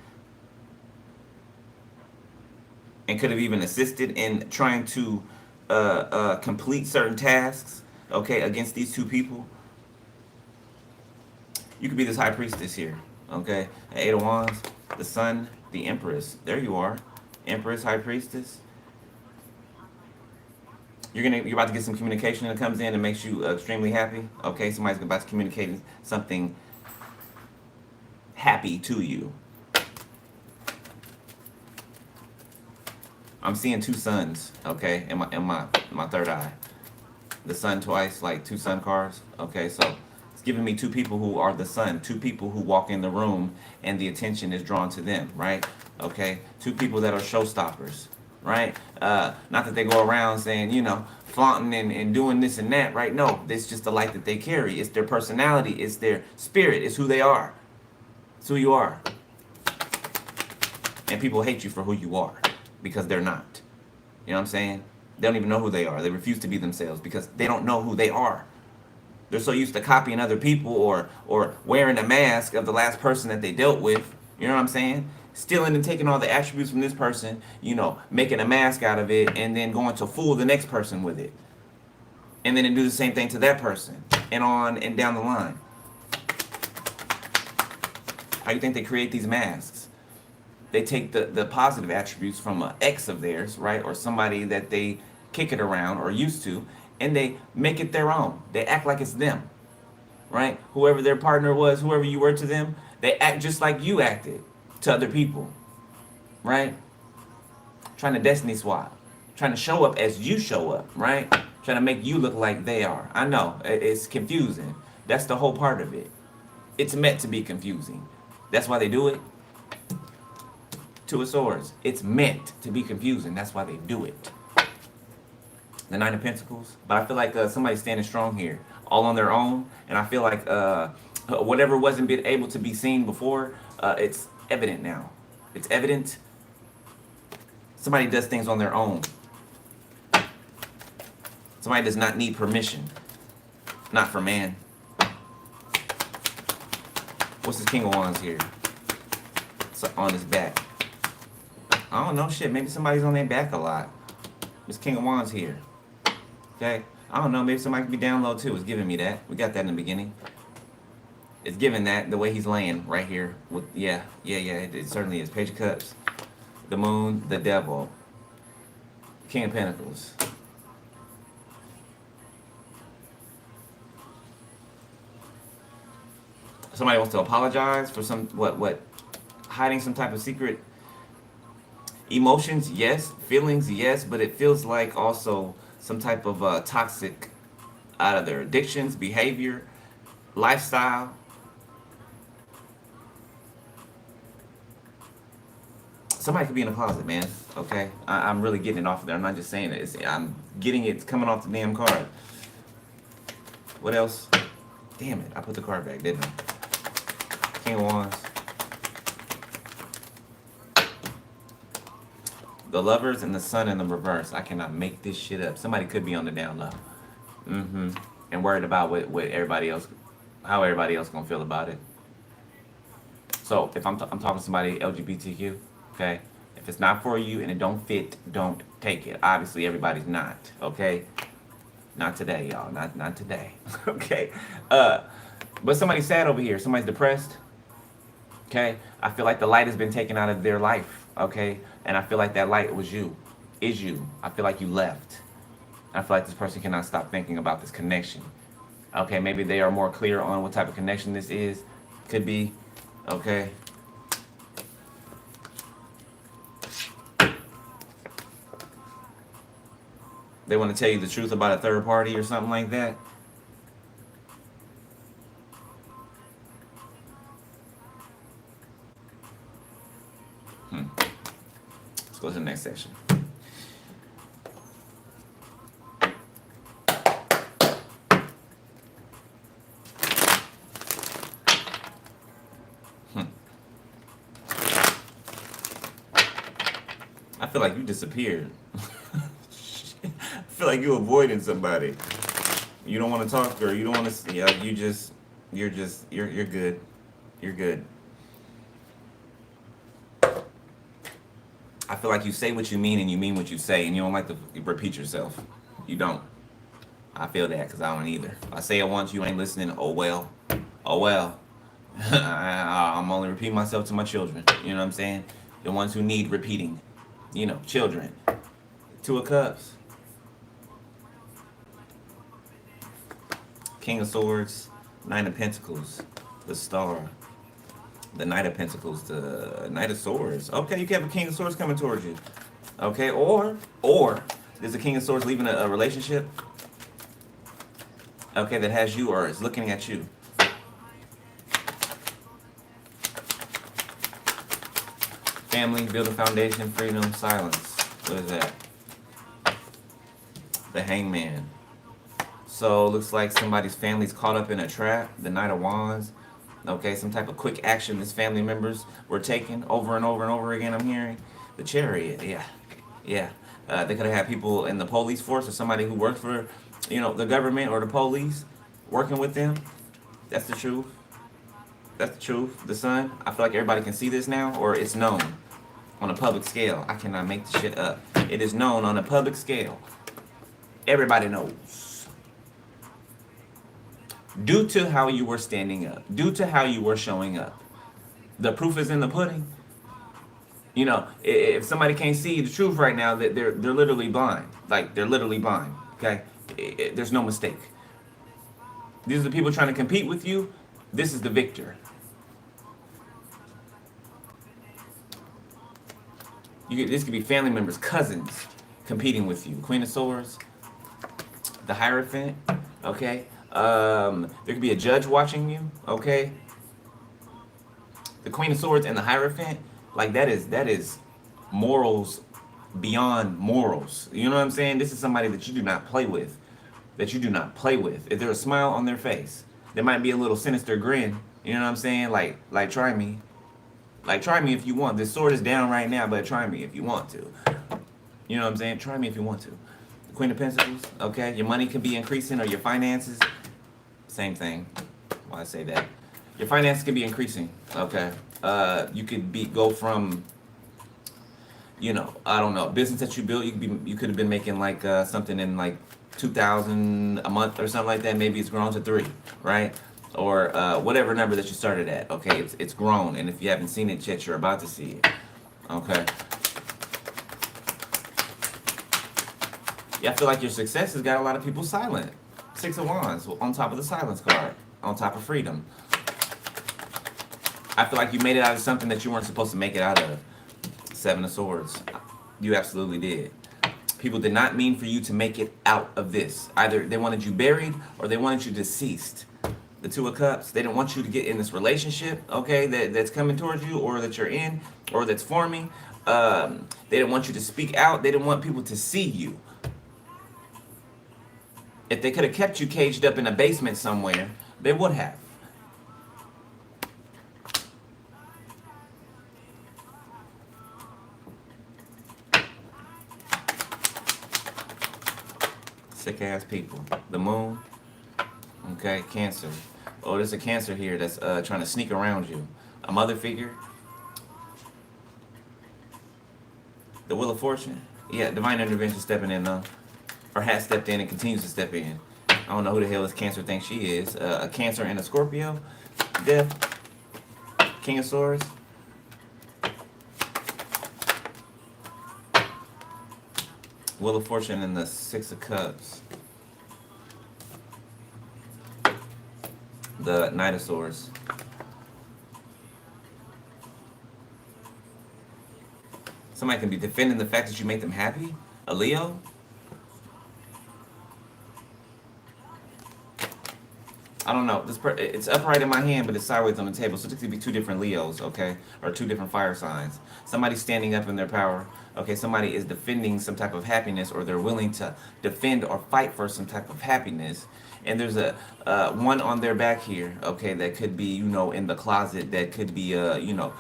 and could have even assisted in trying to complete certain tasks. Okay, against these 2 people. You could be this High Priestess here. Okay, 8 of Wands, the Sun, the Empress. There you are, Empress, High Priestess. You're about to get some communication that comes in and makes you extremely happy. Okay, somebody's about to communicate something happy to you. I'm seeing 2 suns. Okay, in my third eye. The sun twice, like 2 sun cards. Okay, so it's giving me 2 people who are the sun, 2 people who walk in the room and the attention is drawn to them, right? Okay, 2 people that are showstoppers, right? Not that they go around saying, you know, flaunting and doing this and that, right? No, it's just the light that they carry. It's their personality. It's their spirit. It's who they are. It's who you are. And people hate you for who you are because they're not. You know what I'm saying? They don't even know who they are. They refuse to be themselves because they don't know who they are. They're so used to copying other people or wearing a mask of the last person that they dealt with. You know what I'm saying? Stealing and taking all the attributes from this person, you know, making a mask out of it, and then going to fool the next person with it. And then do the same thing to that person, and on and down the line. How do you think they create these masks? They take the positive attributes from an ex of theirs, right? Or somebody that they kick it around or used to, and they make it their own. They act like it's them, right? Whoever their partner was, whoever you were to them, they act just like you acted to other people, right? Trying to destiny swap, trying to show up as you show up, right? Trying to make you look like they are. I know, it's confusing. That's the whole part of it. It's meant to be confusing. That's why they do it. 2 of Swords. It's meant to be confusing. That's why they do it. The 9 of Pentacles. But I feel like somebody's standing strong here, all on their own. And I feel like whatever wasn't been able to be seen before, it's evident now. It's evident. Somebody does things on their own. Somebody does not need permission. Not for man. What's this King of Wands here? It's on his back. I don't know, shit. Maybe somebody's on their back a lot. This King of Wands here. Okay? I don't know. Maybe somebody could be down low too. It's giving me that. We got that in the beginning. It's giving that the way he's laying right here. With yeah. It certainly is. Page of Cups. The Moon. The Devil. King of Pentacles. Somebody wants to apologize for some what hiding some type of secret emotions, yes. Feelings, yes. But it feels like also some type of toxic out of their addictions, behavior, lifestyle. Somebody could be in a closet, man. Okay, I'm really getting it off of there. I'm not just saying it. I'm getting it. It's coming off the damn card. What else? Damn it! I put the card back, didn't I? King of Wands. The Lovers and the Sun in the reverse. I cannot make this shit up. Somebody could be on the down low. And worried about what everybody else, how everybody else gonna feel about it. So if I'm talking to somebody LGBTQ, okay? If it's not for you and it don't fit, don't take it. Obviously everybody's not, okay? Not today, y'all. Not today. Okay? But somebody's sad over here. Somebody's depressed. Okay? I feel like the light has been taken out of their life. Okay? And I feel like that light was you. Is you. I feel like you left. I feel like this person cannot stop thinking about this connection. Okay, maybe they are more clear on what type of connection this is. Could be. Okay? They want to tell you the truth about a third party or something like that. Let's go to the next section. I feel like you disappeared. I feel like you avoiding somebody. You don't want to talk, or you don't want to. Yeah, you're good. You're good. I feel like you say what you mean and you mean what you say, and you don't like to repeat yourself. You don't. I feel that because I don't either. If I say it once, you ain't listening. Oh well. Oh well. I'm only repeating myself to my children. You know what I'm saying? The ones who need repeating. You know, children. Two of Cups. King of Swords. Nine of Pentacles. The Star. The Knight of Pentacles. The Knight of Swords. Okay, you can have a King of Swords coming towards you. Okay, or there's a King of Swords leaving a relationship. Okay, that has you or is looking at you. Family, build a foundation, freedom, silence. What is that? The Hangman. So looks like somebody's family's caught up in a trap. The Knight of Wands. Okay, some type of quick action this family members were taking over and over and over again, I'm hearing. The Chariot, yeah. They could have had people in the police force or somebody who worked for, the government or the police working with them. That's the truth. That's the truth. The Sun. I feel like everybody can see this now, or it's known on a public scale. I cannot make this shit up. It is known on a public scale. Everybody knows. Due to how you were standing up, due to how you were showing up. The proof is in the pudding. If somebody can't see the truth right now, that they're literally blind. Like, they're literally blind. Okay? There's no mistake. These are the people trying to compete with you. This is the victor. This could be family members, cousins competing with you. Queen of Swords, the Hierophant, okay? There could be a judge watching you, okay? The Queen of Swords and the Hierophant, like that is morals beyond morals. You know what I'm saying? This is somebody that you do not play with. That you do not play with. If there's a smile on their face, there might be a little sinister grin. You know what I'm saying? Like try me. Like, try me if you want. This sword is down right now, but try me if you want to. You know what I'm saying? Try me if you want to. The Queen of Pentacles, okay? Your money could be increasing, or your finances. Same thing. Why I say that? Your finances could be increasing, okay? You could go from, I don't know, business that you built. You could have been making like something in like 2,000 a month or something like that. Maybe it's grown to 3, right? Or whatever number that you started at. Okay, it's grown, and if you haven't seen it yet, you're about to see it. Okay. Yeah, I feel like your success has got a lot of people silent. 6 of Wands on top of the silence card, on top of freedom. I feel like you made it out of something that you weren't supposed to make it out of. 7 of Swords. You absolutely did. People did not mean for you to make it out of this. Either they wanted you buried or they wanted you deceased. The 2 of Cups, they didn't want you to get in this relationship, okay, that's coming towards you, or that you're in, or that's forming. They didn't want you to speak out. They didn't want people to see you. If they could have kept you caged up in a basement somewhere, they would have. Sick ass people. The Moon. Okay, Cancer. Oh, there's a Cancer here that's trying to sneak around you. A mother figure. The Wheel of Fortune. Yeah, divine intervention stepping in though. Or has stepped in and continues to step in. I don't know who the hell this Cancer thinks she is. A Cancer and a Scorpio. Death. King of Swords. Wheel of Fortune and the Six of Cups. The Knight of Swords. Somebody can be defending the fact that you make them happy. A Leo. I don't know. It's upright in my hand, but it's sideways on the table. So it could be two different Leos, okay? Or two different fire signs. Somebody's standing up in their power. Okay, somebody is defending some type of happiness, or they're willing to defend or fight for some type of happiness. And there's a one on their back here, okay, that could be, you know, in the closet, that could be, you know,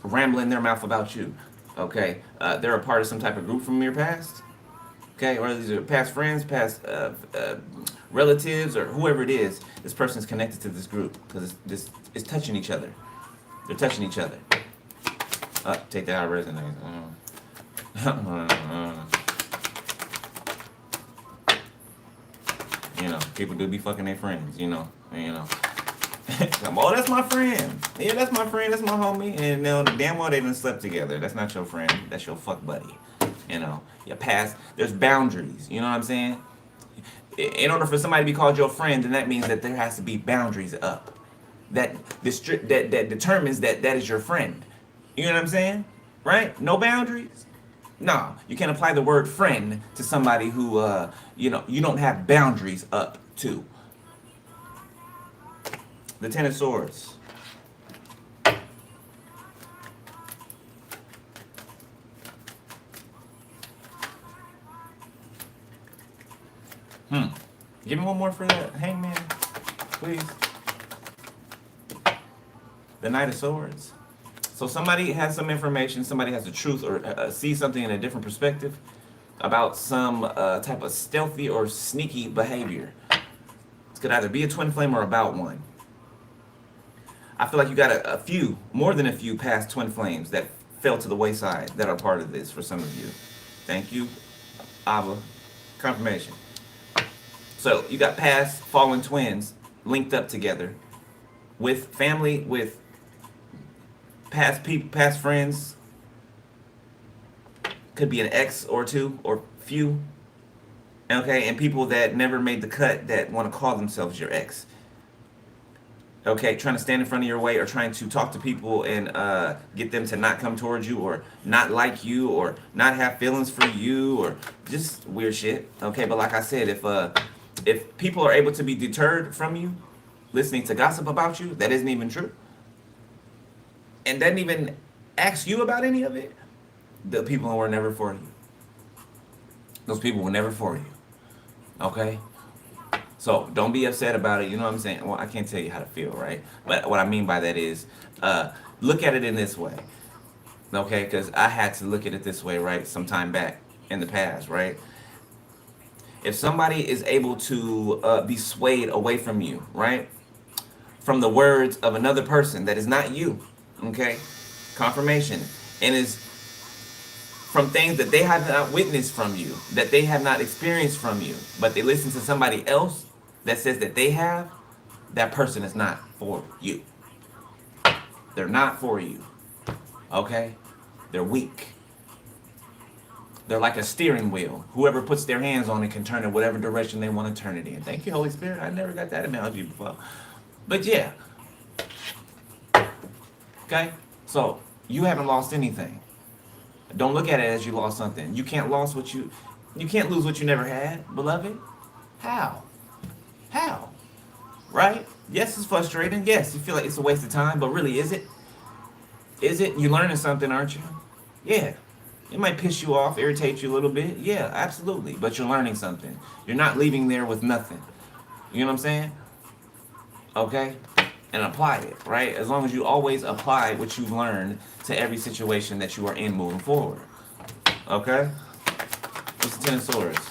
rambling their mouth about you, okay? They're a part of some type of group from your past, okay? Or these are past friends, past relatives, or whoever it is. This person is connected to this group because it's touching each other. They're touching each other. Take that out of resonance. You know, people do be fucking their friends, you know. Oh, that's my friend. Yeah, that's my friend, that's my homie. And now damn well they done slept together. That's not your friend, that's your fuck buddy. You know, your past, there's boundaries, you know what I'm saying? In order for somebody to be called your friend, then that means that there has to be boundaries up. That determines that is your friend. You know what I'm saying? Right? No boundaries? No, you can't apply the word friend to somebody who, you know, you don't have boundaries up to. The Ten of Swords. Give me one more for that Hangman, please. The Knight of Swords. So somebody has some information, somebody has the truth, or sees something in a different perspective about some type of stealthy or sneaky behavior. It could either be a twin flame or about one. I feel like you got a few, more than a few past twin flames that fell to the wayside that are part of this for some of you. Thank you, Abba. Confirmation. So you got past fallen twins linked up together with family, with past people, past friends. Could be an ex or two or few. Okay, and people that never made the cut that want to call themselves your ex. Okay, trying to stand in front of your way, or trying to talk to people and get them to not come towards you, or not like you, or not have feelings for you, or just weird shit. Okay, but like I said, if people are able to be deterred from you listening to gossip about you that isn't even true, and doesn't even ask you about any of it, the people were never for you. Those people were never for you. Okay? So don't be upset about it. You know what I'm saying? Well, I can't tell you how to feel, right? But what I mean by that is, look at it in this way. Okay? Because I had to look at it this way, right? Some time back in the past, right? If somebody is able to be swayed away from you, right? From the words of another person that is not you, okay? Confirmation. And is from things that they have not witnessed from you, that they have not experienced from you, but they listen to somebody else that says that they have, that person is not for you. They're not for you, okay? They're weak. They're like a steering wheel. Whoever puts their hands on it can turn it whatever direction they want to turn it in. Thank you, Holy Spirit. I never got that analogy before. But yeah. Okay? So, you haven't lost anything. Don't look at it as you lost something. You can't lose what you never had, beloved. How? How? Right? Yes, it's frustrating. Yes, you feel like it's a waste of time, but really, is it? Is it? You're learning something, aren't you? Yeah. It might piss you off, irritate you a little bit. Yeah, absolutely. But you're learning something. You're not leaving there with nothing. You know what I'm saying? Okay? And apply it, right? As long as you always apply what you've learned to every situation that you are in moving forward. Okay? What's the Ten of Swords?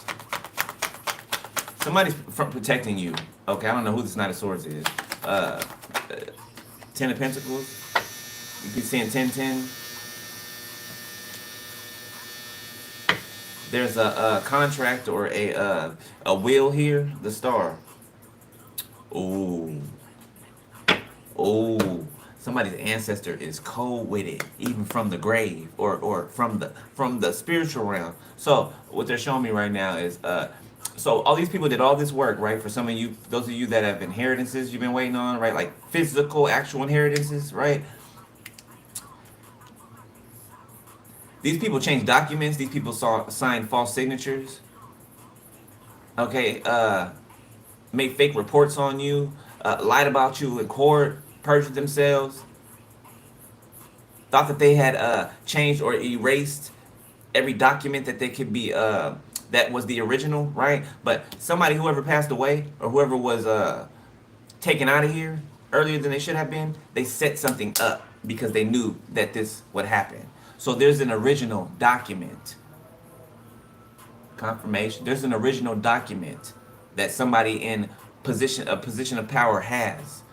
Somebody's protecting you. Okay, I don't know who this Knight of Swords is. Ten of Pentacles. You keep seeing 10-10. There's a contract or a will here. The Star. Ooh. Oh, Somebody's ancestor is cold with it, even from the grave or from the spiritual realm. So what they're showing me right now is so all these people did all this work, right? For some of you, those of you that have inheritances you've been waiting on, right? Like physical, actual inheritances, right? These people changed documents. These people signed false signatures. Okay, made fake reports on you, lied about you in court, perjured themselves, thought that they had changed or erased every document that they could be that was the original, right? But somebody, whoever passed away or whoever was taken out of here earlier than they should have been, they set something up because they knew that this would happen. So there's an original document. Confirmation. There's an original document that somebody in a position of power has.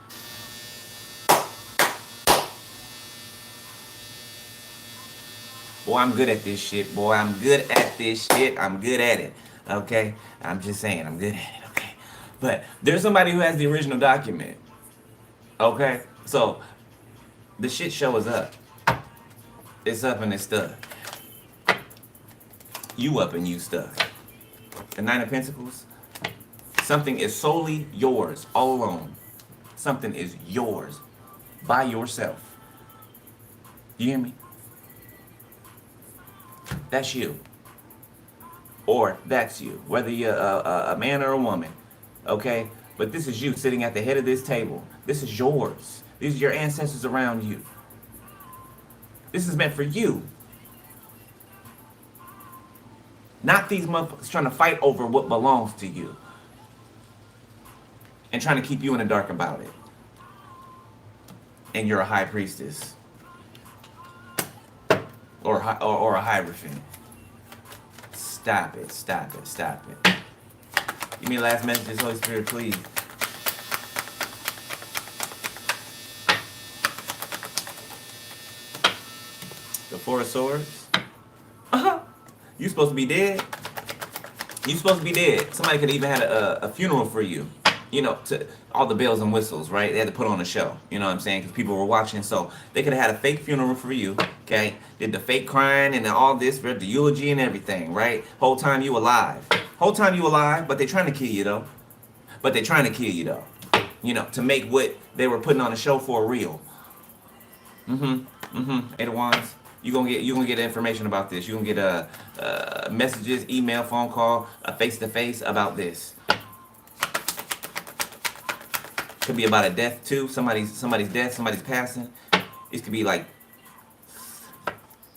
Boy, I'm good at this shit. Boy, I'm good at this shit. I'm good at it. Okay? I'm just saying, I'm good at it. Okay? But there's somebody who has the original document. Okay? So, the shit show is up. It's up and it's stuck. You up and you stuck. The Nine of Pentacles. Something is solely yours, all alone. Something is yours, by yourself. You hear me? That's you. Or that's you. Whether you're a man or a woman. Okay? But this is you sitting at the head of this table. This is yours. These are your ancestors around you. This is meant for you. Not these motherfuckers trying to fight over what belongs to you. And trying to keep you in the dark about it. And you're a high priestess. Or a hierophant. Stop it, stop it, stop it. Give me the last messages, Holy Spirit, please. The Four of Swords. You supposed to be dead. You supposed to be dead. Somebody could even had a funeral for you. You know, to all the bells and whistles, right? They had to put on a show. You know what I'm saying? Because people were watching. So they could have had a fake funeral for you. Okay? Did the fake crying and all this, read the eulogy and everything, right? Whole time you alive. Whole time you alive, but they trying to kill you though. But they trying to kill you though. You know, to make what they were putting on a show for real. Eight of Wands. You gonna get information about this. You gonna get messages, email, phone call, face to face about this. Could be about a death too. Somebody's death. Somebody's passing. This could be like.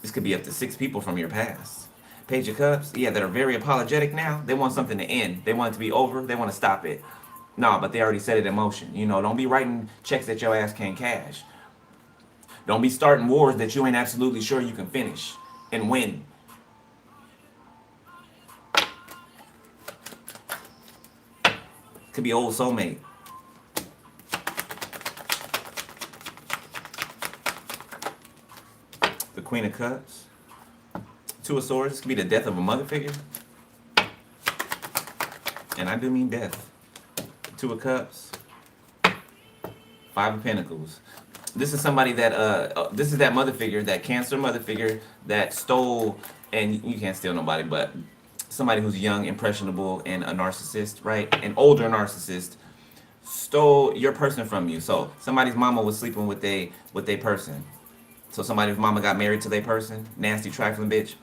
This could be up to 6 people from your past. Page of Cups. Yeah, that are very apologetic now. They want something to end. They want it to be over. They want to stop it. No, but they already set it in motion. You know, don't be writing checks that your ass can't cash. Don't be starting wars that you ain't absolutely sure you can finish and win. Could be old soulmate. The Queen of Cups. Two of Swords. This could be the death of a mother figure. And I do mean death. Two of Cups. Five of Pentacles. This is somebody that, this is that mother figure, that Cancer mother figure that stole, and you can't steal nobody, but somebody who's young, impressionable, and a narcissist, right? An older narcissist stole your person from you. So somebody's mama was sleeping with a person. So somebody's mama got married to their person. Nasty, trifling bitch.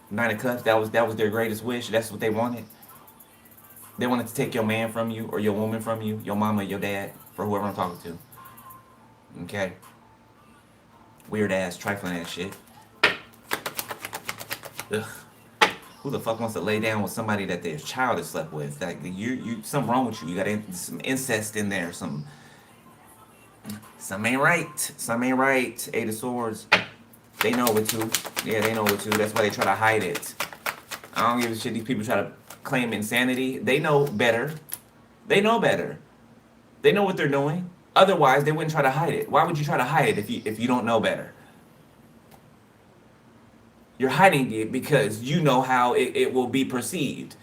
Nine of Cups, that was their greatest wish. That's what they wanted. They wanted to take your man from you, or your woman from you, your mama, your dad, for whoever I'm talking to. Okay. Weird ass, trifling ass shit. Ugh. Who the fuck wants to lay down with somebody that their child has slept with? Like you something wrong with you. You got some incest in there. Some ain't right. Some ain't right. Eight of Swords. They know it too. Yeah, they know it too. That's why they try to hide it. I don't give a shit. These people try to claim insanity. They know better. They know better. They know what they're doing. Otherwise, they wouldn't try to hide it. Why would you try to hide it if you don't know better? You're hiding it because you know how it will be perceived.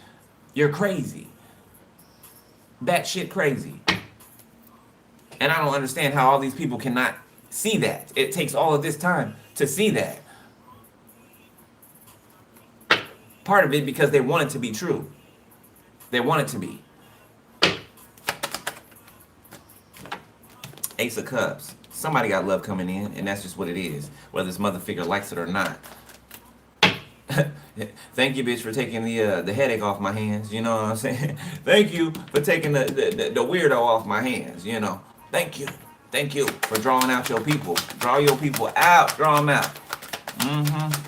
You're crazy. That shit crazy. And I don't understand how all these people cannot see that. It takes all of this time to see that. Part of it because they want it to be true. They want it to be. Ace of Cups. Somebody got love coming in, and that's just what it is. Whether this mother figure likes it or not. Thank you, bitch, for taking the headache off my hands. You know what I'm saying? Thank you for taking the weirdo off my hands. You know. Thank you. Thank you for drawing out your people. Draw your people out. Draw them out.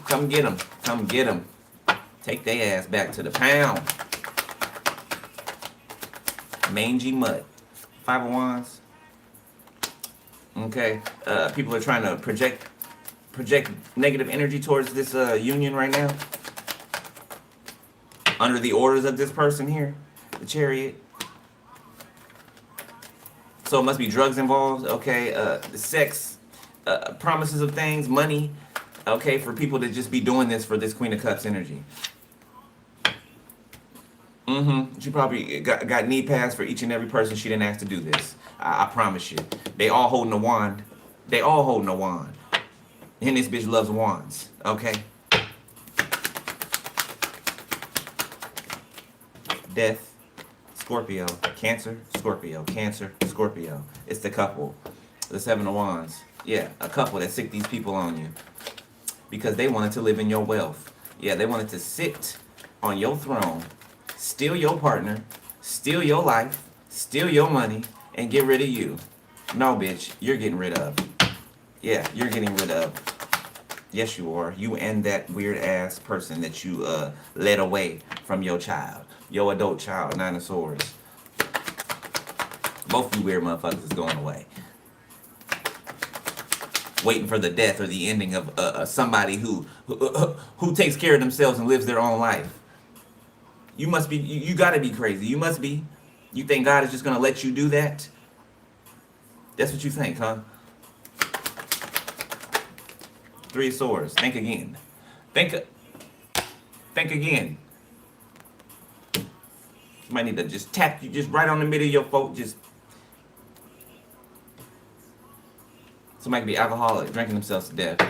Come get them. Come get them. Take their ass back to the pound. Mangy mutt. Five of Wands. Okay. People are trying to project negative energy towards this union right now. Under the orders of this person here. The Chariot. So it must be drugs involved. Okay. Sex. Promises of things. Money. Okay. For people to just be doing this for this Queen of Cups energy. She probably got knee pads for each and every person she didn't ask to do this. I promise you. They all holding a wand. They all holding a wand. And this bitch loves wands. Okay? Death. Scorpio. Cancer. Scorpio. Cancer. Scorpio. It's the couple. The Seven of Wands. Yeah, a couple that sick these people on you. Because they wanted to live in your wealth. Yeah, they wanted to sit on your throne. Steal your partner, steal your life, steal your money, and get rid of you. No, bitch, you're getting rid of. Yeah, you're getting rid of. Yes, you are. You and that weird-ass person that you led away from your child. Your adult child, Nine of Swords. Both you weird motherfuckers is going away. Waiting for the death or the ending of somebody who takes care of themselves and lives their own life. You must be, you gotta be crazy. You must be. You think God is just gonna let you do that? That's what you think, huh? Three of Swords. Think again. Think again. You might need to just tap you just right on the middle of your throat. Just somebody could be alcoholic, drinking themselves to death.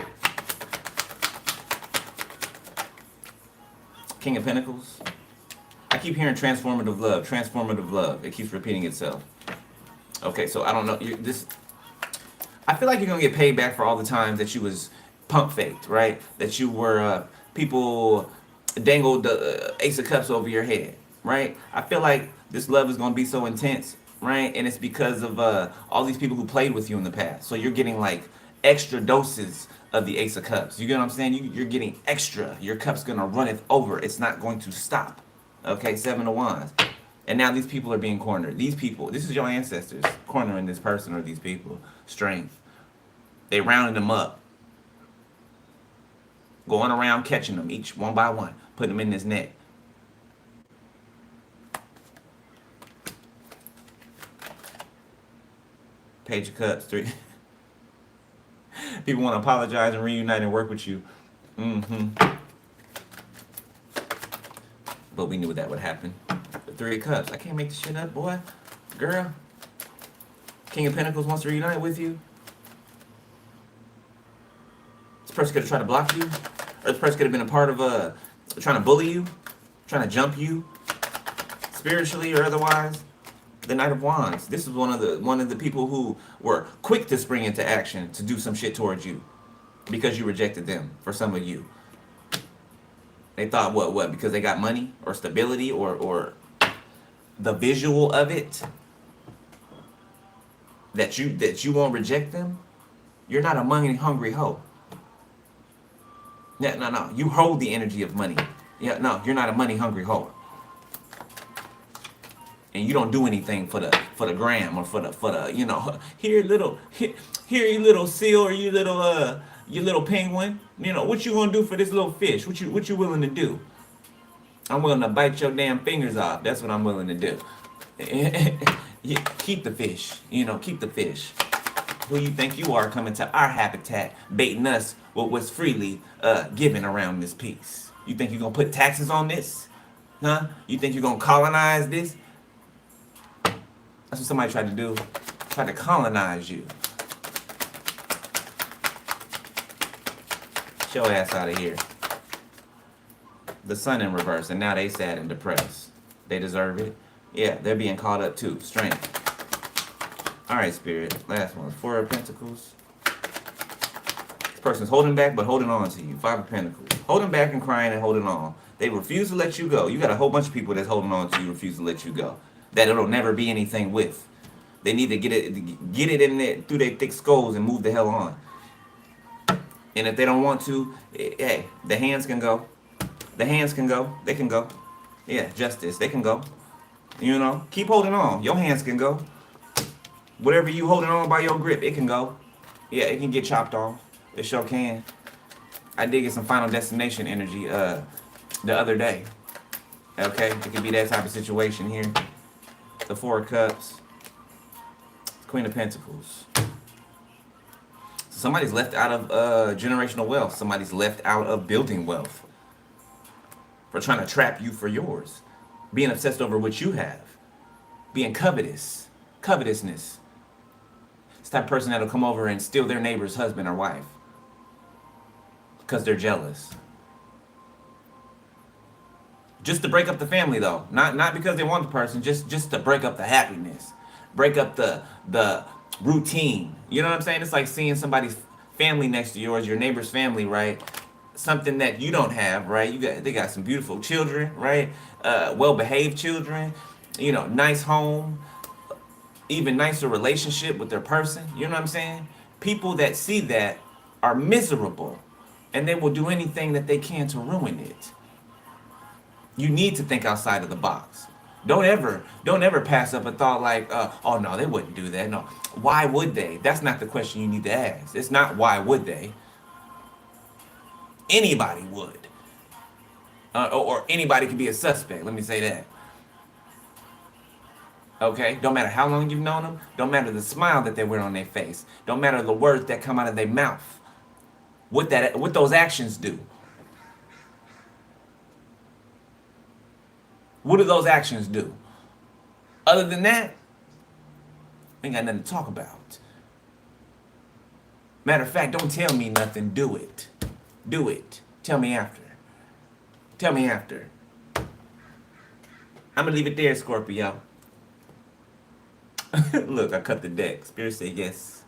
King of Pentacles. I keep hearing transformative love, transformative love. It keeps repeating itself. Okay, so I don't know. I feel like you're going to get paid back for all the times that you was pump faked, right? That you were, people dangled the Ace of Cups over your head, right? I feel like this love is going to be so intense, right? And it's because of all these people who played with you in the past. So you're getting like extra doses of the Ace of Cups. You get what I'm saying? You're getting extra. Your cup's going to run it over. It's not going to stop. Okay, Seven of Wands. And now these people are being cornered. These people, this is your ancestors cornering this person or these people. Strength. They rounded them up. Going around catching them each one by one. Putting them in this net. Page of Cups. 3. People want to apologize and reunite and work with you. But we knew that would happen. The Three of Cups. I can't make this shit up, boy. Girl. King of Pentacles wants to reunite with you. This person could have tried to block you. Or this person could have been a part of trying to bully you. Trying to jump you. Spiritually or otherwise. The Knight of Wands. This is one of the people who were quick to spring into action to do some shit towards you. Because you rejected them. For some of you. They thought what? Because they got money or stability or the visual of it that you won't reject them. You're not a money hungry hoe. Yeah, no. You hold the energy of money. Yeah, no, you're not a money hungry hoe. And you don't do anything for the gram or for the you know, here you little seal or you little penguin. You know, what you gonna do for this little fish? What you willing to do? I'm willing to bite your damn fingers off. That's what I'm willing to do. Yeah, keep the fish. You know, keep the fish. Who you think you are coming to our habitat, baiting us with what's freely given around this piece? You think you're gonna put taxes on this? Huh? You think you're gonna colonize this? That's what somebody tried to do. Tried to colonize you. Get your ass out of here. The Sun in reverse, and now they sad and depressed. They deserve it. Yeah, they're being caught up too. Strength. All right, Spirit. Last one. 4 of Pentacles. This person's holding back, but holding on to you. 5 of Pentacles. Holding back and crying and holding on. They refuse to let you go. You got a whole bunch of people that's holding on to you, refuse to let you go. That it'll never be anything with. They need to get it in there through their thick skulls and move the hell on. And if they don't want to, hey, the hands can go. The hands can go. They can go. Yeah, justice. They can go. You know, keep holding on. Your hands can go. Whatever you holding on by your grip, it can go. Yeah, it can get chopped off. It sure can. I did get some Final Destination energy the other day. Okay, it could be that type of situation here. The 4 of Cups. Queen of Pentacles. Somebody's left out of generational wealth. Somebody's left out of building wealth. For trying to trap you for yours. Being obsessed over what you have. Being covetous. Covetousness. It's that person that'll come over and steal their neighbor's husband or wife. Because they're jealous. Just to break up the family though. Not because they want the person. Just to break up the happiness. Break up the routine. You know what I'm saying? It's like seeing somebody's family next to yours, your neighbor's family, right? Something that you don't have, right? They got some beautiful children, right? Well-behaved children, you know, nice home, even nicer relationship with their person. You know what I'm saying? People that see that are miserable, and they will do anything that they can to ruin it. You need to think outside of the box. Don't ever pass up a thought like, oh no, they wouldn't do that. No, why would they? That's not the question you need to ask. It's not why would they. Anybody would. Or anybody could be a suspect. Let me say that. Okay? Don't matter how long you've known them. Don't matter the smile that they wear on their face. Don't matter the words that come out of their mouth. What those actions do. What do those actions do? Other than that, ain't got nothing to talk about. Matter of fact, don't tell me nothing. Do it. Do it. Tell me after. Tell me after. I'm going to leave it there, Scorpio. Look, I cut the deck. Spirit said yes.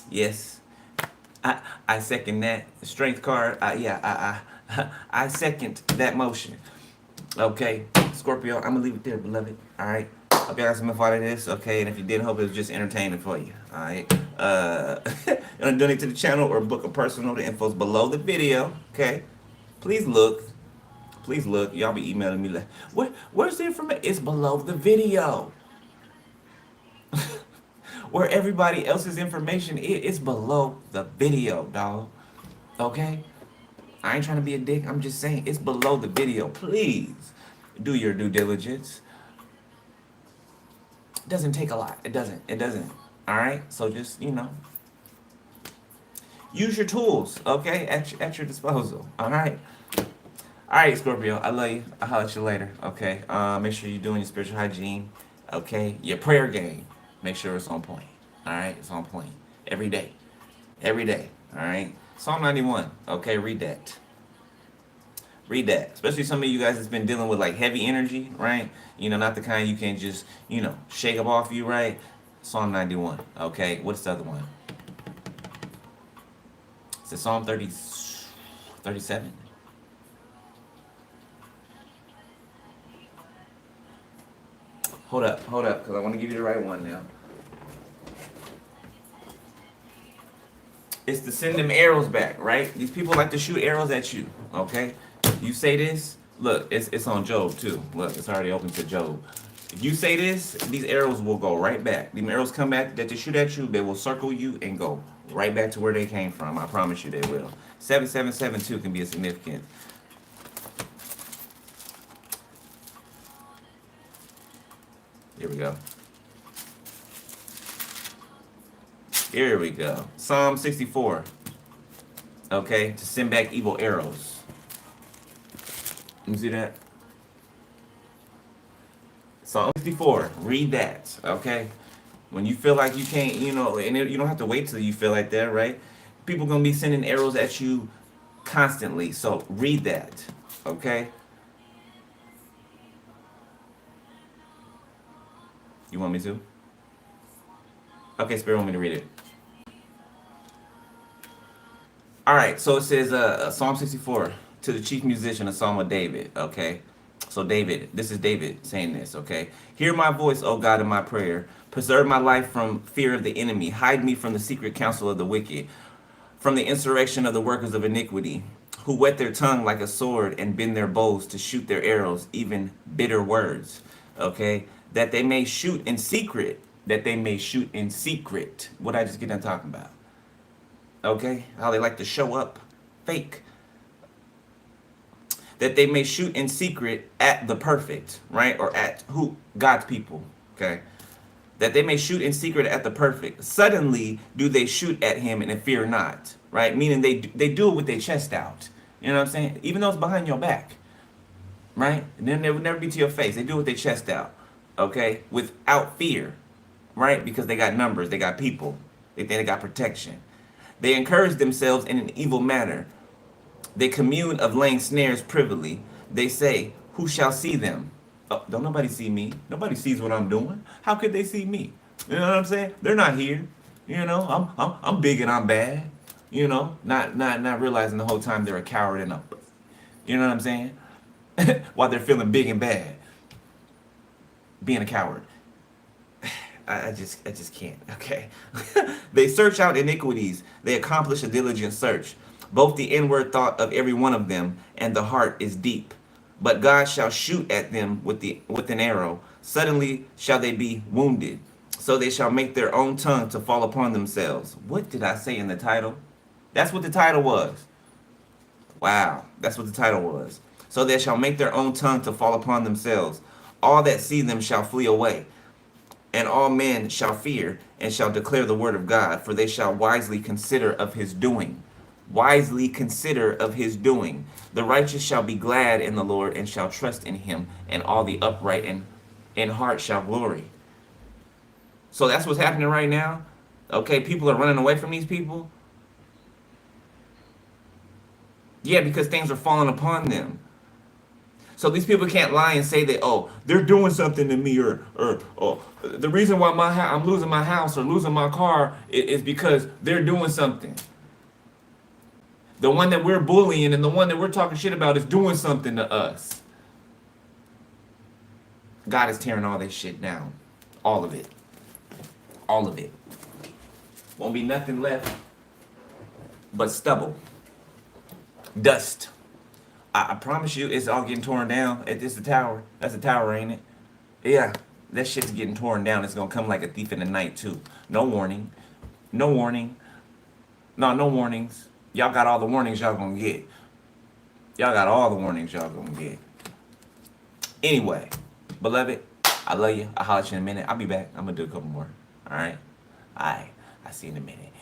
Yes. I second that. The strength card. I second that motion. Okay. Scorpio, I'm going to leave it there, beloved. All right. Hope y'all got some info out of this. Okay. And if you didn't, hope it was just entertaining for you. All right. You want to donate to the channel or book a personal? The info's below the video. Okay. Please look. Please look. Y'all be emailing me like, where's the information? It's below the video. Where everybody else's information is below the video, dog. Okay? I ain't trying to be a dick. I'm just saying it's below the video. Please do your due diligence. It doesn't take a lot. It doesn't. All right? So just, you know, use your tools, okay, at your disposal. All right? All right, Scorpio. I love you. I'll holler at you later, okay? Make sure you're doing your spiritual hygiene, okay? Your prayer game. Make sure it's on point. All right? It's on point. Every day. Every day. All right? Psalm 91. Okay, read that. Read that. Especially some of you guys that's been dealing with like heavy energy, right? You know, not the kind you can just, you know, shake up off you, right? Psalm 91. Okay, what's the other one? Is it Psalm 37? Hold up, because I want to give you the right one now. It's to send them arrows back, right? These people like to shoot arrows at you, okay? You say this, look, it's on Job too. Look, it's already open to Job. If you say this, these arrows will go right back. These arrows come back that they shoot at you, they will circle you and go right back to where they came from. I promise you they will. 7772 can be a significant. Here we go. Here we go. Psalm 64. Okay, to send back evil arrows. You see that? Psalm 64. Read that. Okay. When you feel like you can't, you know, and you don't have to wait till you feel like that, right? People gonna be sending arrows at you constantly. So read that, okay? You want me to? Okay, Spirit want me to read it. All right, so it says Psalm 64, to the chief musician, a psalm of David, okay? So David, this is David saying this, okay? Hear my voice, O God, in my prayer. Preserve my life from fear of the enemy. Hide me from the secret counsel of the wicked, from the insurrection of the workers of iniquity, who whet their tongue like a sword and bend their bows to shoot their arrows, even bitter words, okay? That they may shoot in secret, that they may shoot in secret. What I just get done talking about? Okay, how they like to show up fake, that they may shoot in secret at the perfect, right? Or at who? God's people, okay? That they may shoot in secret at the perfect. Suddenly do they shoot at him and fear not, right? Meaning they do it with their chest out. You know what I'm saying? Even though it's behind your back, right? And then they would never be to your face. They do it with their chest out, okay? Without fear, right? Because they got numbers, they got people, they got protection. They encourage themselves in an evil manner. They commune of laying snares privily. They say, who shall see them? Oh, don't nobody see me. Nobody sees what I'm doing. How could they see me? You know what I'm saying? They're not here. You know, I'm big and I'm bad. You know, not realizing the whole time they're a coward and a, you know what I'm saying? While they're feeling big and bad, being a coward. I just can't, okay? They search out iniquities. They accomplish a diligent search. Both the inward thought of every one of them and the heart is deep. But God shall shoot at them with an arrow. Suddenly shall they be wounded. So they shall make their own tongue to fall upon themselves. What did I say in the title? That's what the title was. Wow, that's what the title was. So they shall make their own tongue to fall upon themselves. All that see them shall flee away. And all men shall fear and shall declare the word of God, for they shall wisely consider of his doing. Wisely consider of his doing. The righteous shall be glad in the Lord and shall trust in him, and all the upright in heart shall glory. So that's what's happening right now. Okay, people are running away from these people. Yeah, because things are falling upon them. So these people can't lie and say that, oh, they're doing something to me, or oh, the reason why I'm losing my house or losing my car is because they're doing something. The one that we're bullying and the one that we're talking shit about is doing something to us. God is tearing all this shit down. All of it. All of it. Won't be nothing left but stubble. Dust. I promise you, it's all getting torn down. It's the tower. That's the tower, ain't it? Yeah, that shit's getting torn down. It's gonna come like a thief in the night, too. No warning. No warning. No warnings. Y'all got all the warnings y'all gonna get. Y'all got all the warnings y'all gonna get. Anyway, beloved, I love you. I'll holler at you in a minute. I'll be back. I'm gonna do a couple more. All right? I see you in a minute.